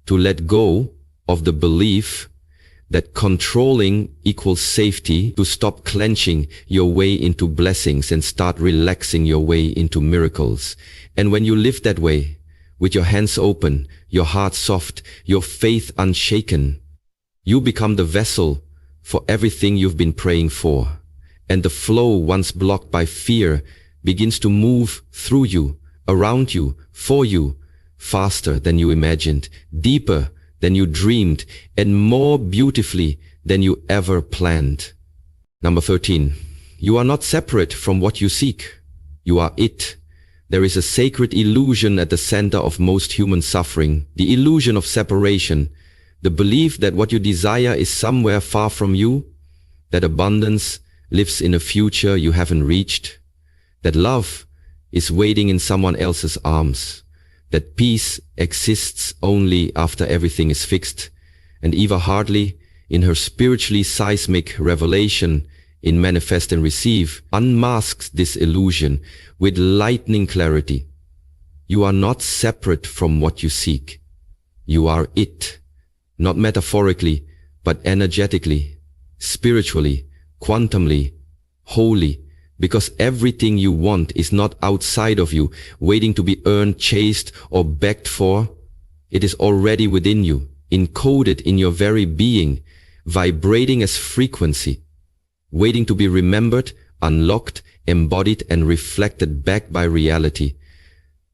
to let go of the belief that controlling equals safety, to stop clenching your way into blessings and start relaxing your way into miracles. And when you live that way, with your hands open, your heart soft, your faith unshaken, you become the vessel for everything you've been praying for. And the flow, once blocked by fear, begins to move through you, around you, for you, faster than you imagined, deeper than you dreamed, and more beautifully than you ever planned. Number 13. You are not separate from what you seek. You are it. There is a sacred illusion at the center of most human suffering, the illusion of separation, the belief that what you desire is somewhere far from you, that abundance lives in a future you haven't reached, that love is waiting in someone else's arms, that peace exists only after everything is fixed. And Eva Hartley, in her spiritually seismic revelation, in Manifest and Receive unmasks this illusion with lightning clarity. You are not separate from what you seek. You are it, not metaphorically, but energetically, spiritually, quantumly, wholly, because everything you want is not outside of you, waiting to be earned, chased, or begged for. It is already within you, encoded in your very being, vibrating as frequency, waiting to be remembered, unlocked, embodied, and reflected back by reality.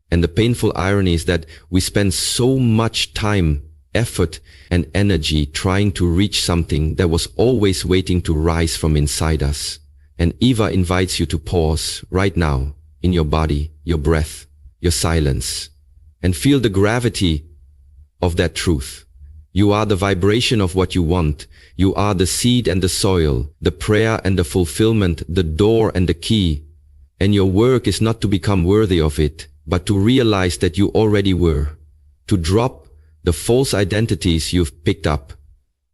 And the painful irony is that we spend so much time, effort, and energy trying to reach something that was always waiting to rise from inside us. And Eva invites you to pause right now in your body, your breath, your silence, and feel the gravity of that truth. You are the vibration of what you want. You are the seed and the soil, the prayer and the fulfillment, the door and the key. And your work is not to become worthy of it, but to realize that you already were. To drop the false identities you've picked up,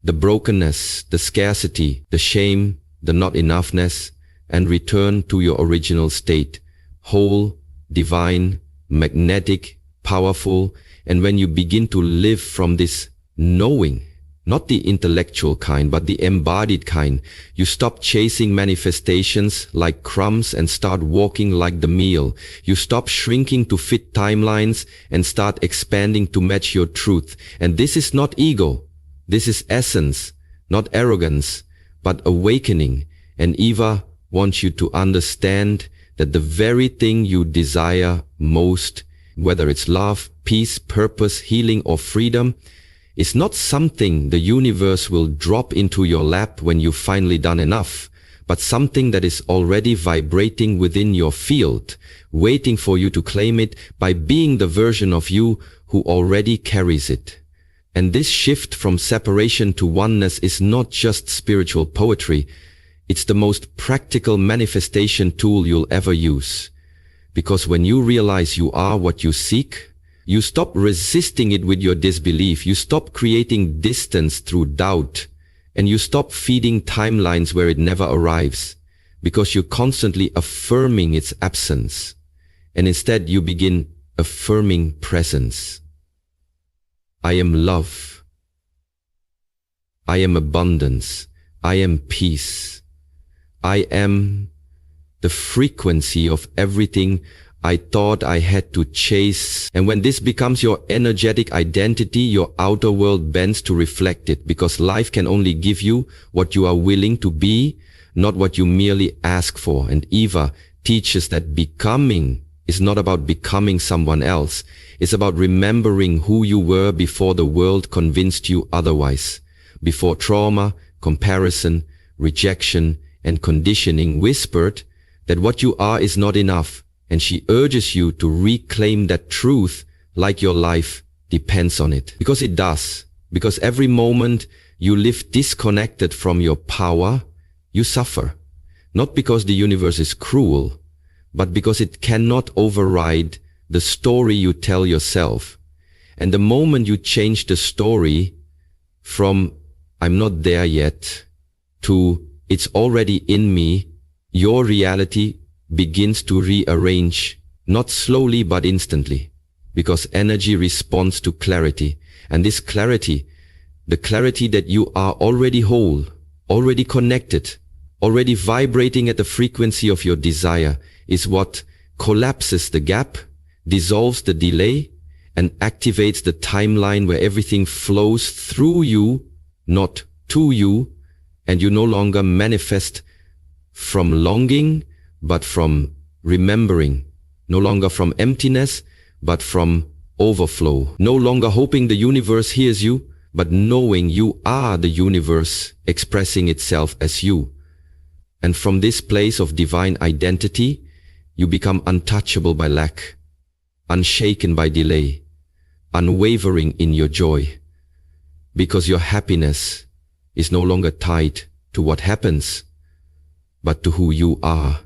the brokenness, the scarcity, the shame, the not enoughness, and return to your original state, whole, divine, magnetic, powerful. And when you begin to live from this knowing, not the intellectual kind, but the embodied kind, you stop chasing manifestations like crumbs and start walking like the meal. You stop shrinking to fit timelines and start expanding to match your truth. And this is not ego. This is essence, not arrogance, but awakening. And Eva wants you to understand that the very thing you desire most, whether it's love, peace, purpose, healing, or freedom, is not something the universe will drop into your lap when you've finally done enough, but something that is already vibrating within your field, waiting for you to claim it by being the version of you who already carries it. And this shift from separation to oneness is not just spiritual poetry, it's the most practical manifestation tool you'll ever use. Because when you realize you are what you seek, you stop resisting it with your disbelief, you stop creating distance through doubt, and you stop feeding timelines where it never arrives, because you're constantly affirming its absence, and instead you begin affirming presence. I am love. I am abundance. I am peace. I am the frequency of everything I thought I had to chase. And when this becomes your energetic identity, your outer world bends to reflect it, because life can only give you what you are willing to be, not what you merely ask for. And Eva teaches that becoming is not about becoming someone else. It's about remembering who you were before the world convinced you otherwise, before trauma, comparison, rejection, and conditioning whispered that what you are is not enough. And she urges you to reclaim that truth like your life depends on it. Because it does. Because every moment you live disconnected from your power, you suffer. Not because the universe is cruel, but because it cannot override the story you tell yourself. And the moment you change the story from "I'm not there yet" to "it's already in me," your reality begins to rearrange, not slowly but instantly, because energy responds to clarity. And this clarity, the clarity that you are already whole, already connected, already vibrating at the frequency of your desire, is what collapses the gap, dissolves the delay, and activates the timeline where everything flows through you, not to you, and you no longer manifest from longing, but from remembering, no longer from emptiness, but from overflow, no longer hoping the universe hears you, but knowing you are the universe expressing itself as you. And from this place of divine identity, you become untouchable by lack, unshaken by delay, unwavering in your joy, because your happiness is no longer tied to what happens, but to who you are.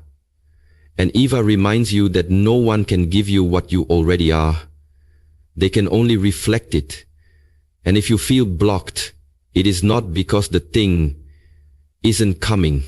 And Eva reminds you that no one can give you what you already are. They can only reflect it. And if you feel blocked, it is not because the thing isn't coming,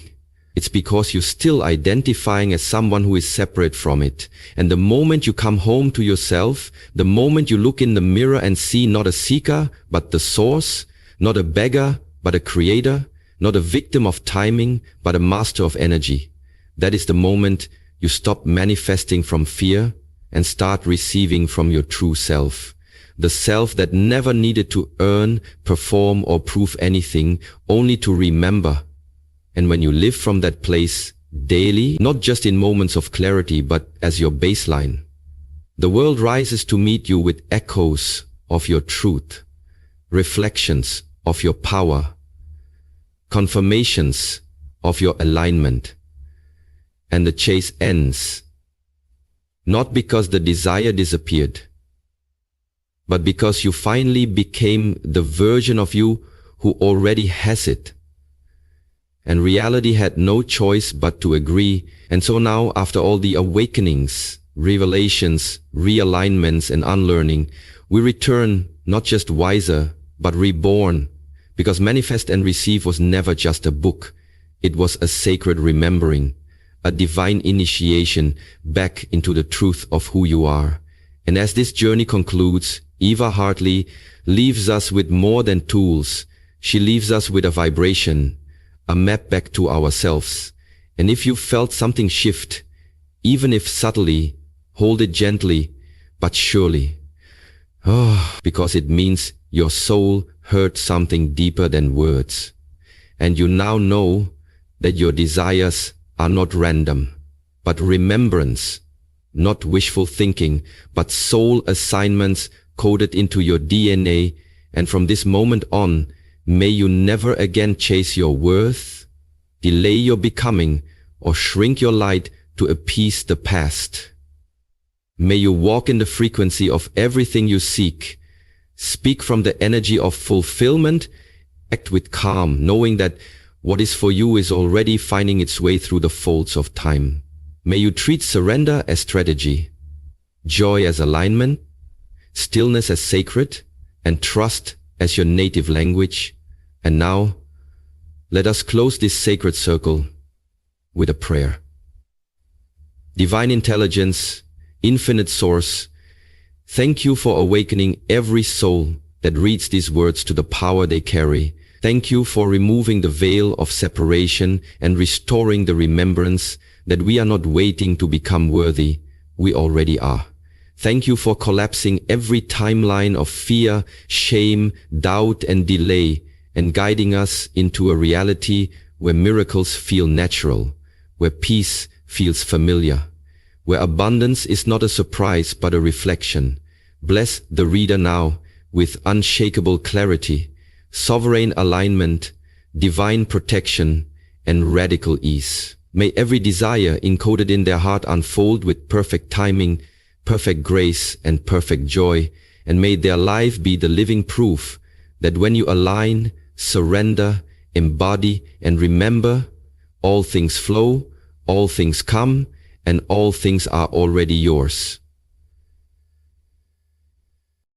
It's because you're still identifying as someone who is separate from it. And the moment you come home to yourself, the moment you look in the mirror and see not a seeker, but the source, not a beggar, but a creator, not a victim of timing, but a master of energy, that is the moment you stop manifesting from fear and start receiving from your true self. The self that never needed to earn, perform, or prove anything, only to remember. And when you live from that place daily, not just in moments of clarity, but as your baseline, the world rises to meet you with echoes of your truth, reflections of your power, confirmations of your alignment. And the chase ends, not because the desire disappeared, but because you finally became the version of you who already has it. And reality had no choice but to agree. And so now, after all the awakenings, revelations, realignments, and unlearning, we return not just wiser, but reborn. Because Manifest and Receive was never just a book. It was a sacred remembering, a divine initiation back into the truth of who you are. And as this journey concludes, Eva Hartley leaves us with more than tools. She leaves us with a vibration, a map back to ourselves. And if you felt something shift, even if subtly, hold it gently, but surely. Because it means your soul heard something deeper than words. And you now know that your desires are not random, but remembrance, not wishful thinking, but soul assignments coded into your DNA. And from this moment on, may you never again chase your worth, delay your becoming, or shrink your light to appease the past. May you walk in the frequency of everything you seek, speak from the energy of fulfillment, act with calm, knowing that what is for you is already finding its way through the folds of time. May you treat surrender as strategy, joy as alignment, stillness as sacred, and trust as your native language. And now, let us close this sacred circle with a prayer. Divine Intelligence, Infinite Source, thank you for awakening every soul that reads these words to the power they carry. Thank you for removing the veil of separation and restoring the remembrance that we are not waiting to become worthy, we already are. Thank you for collapsing every timeline of fear, shame, doubt, and delay, and guiding us into a reality where miracles feel natural, where peace feels familiar, where abundance is not a surprise but a reflection. Bless the reader now with unshakable clarity, sovereign alignment, divine protection, and radical ease. May every desire encoded in their heart unfold with perfect timing, perfect grace, and perfect joy, and may their life be the living proof that when you align, surrender, embody, and remember, all things flow, all things come, and all things are already yours.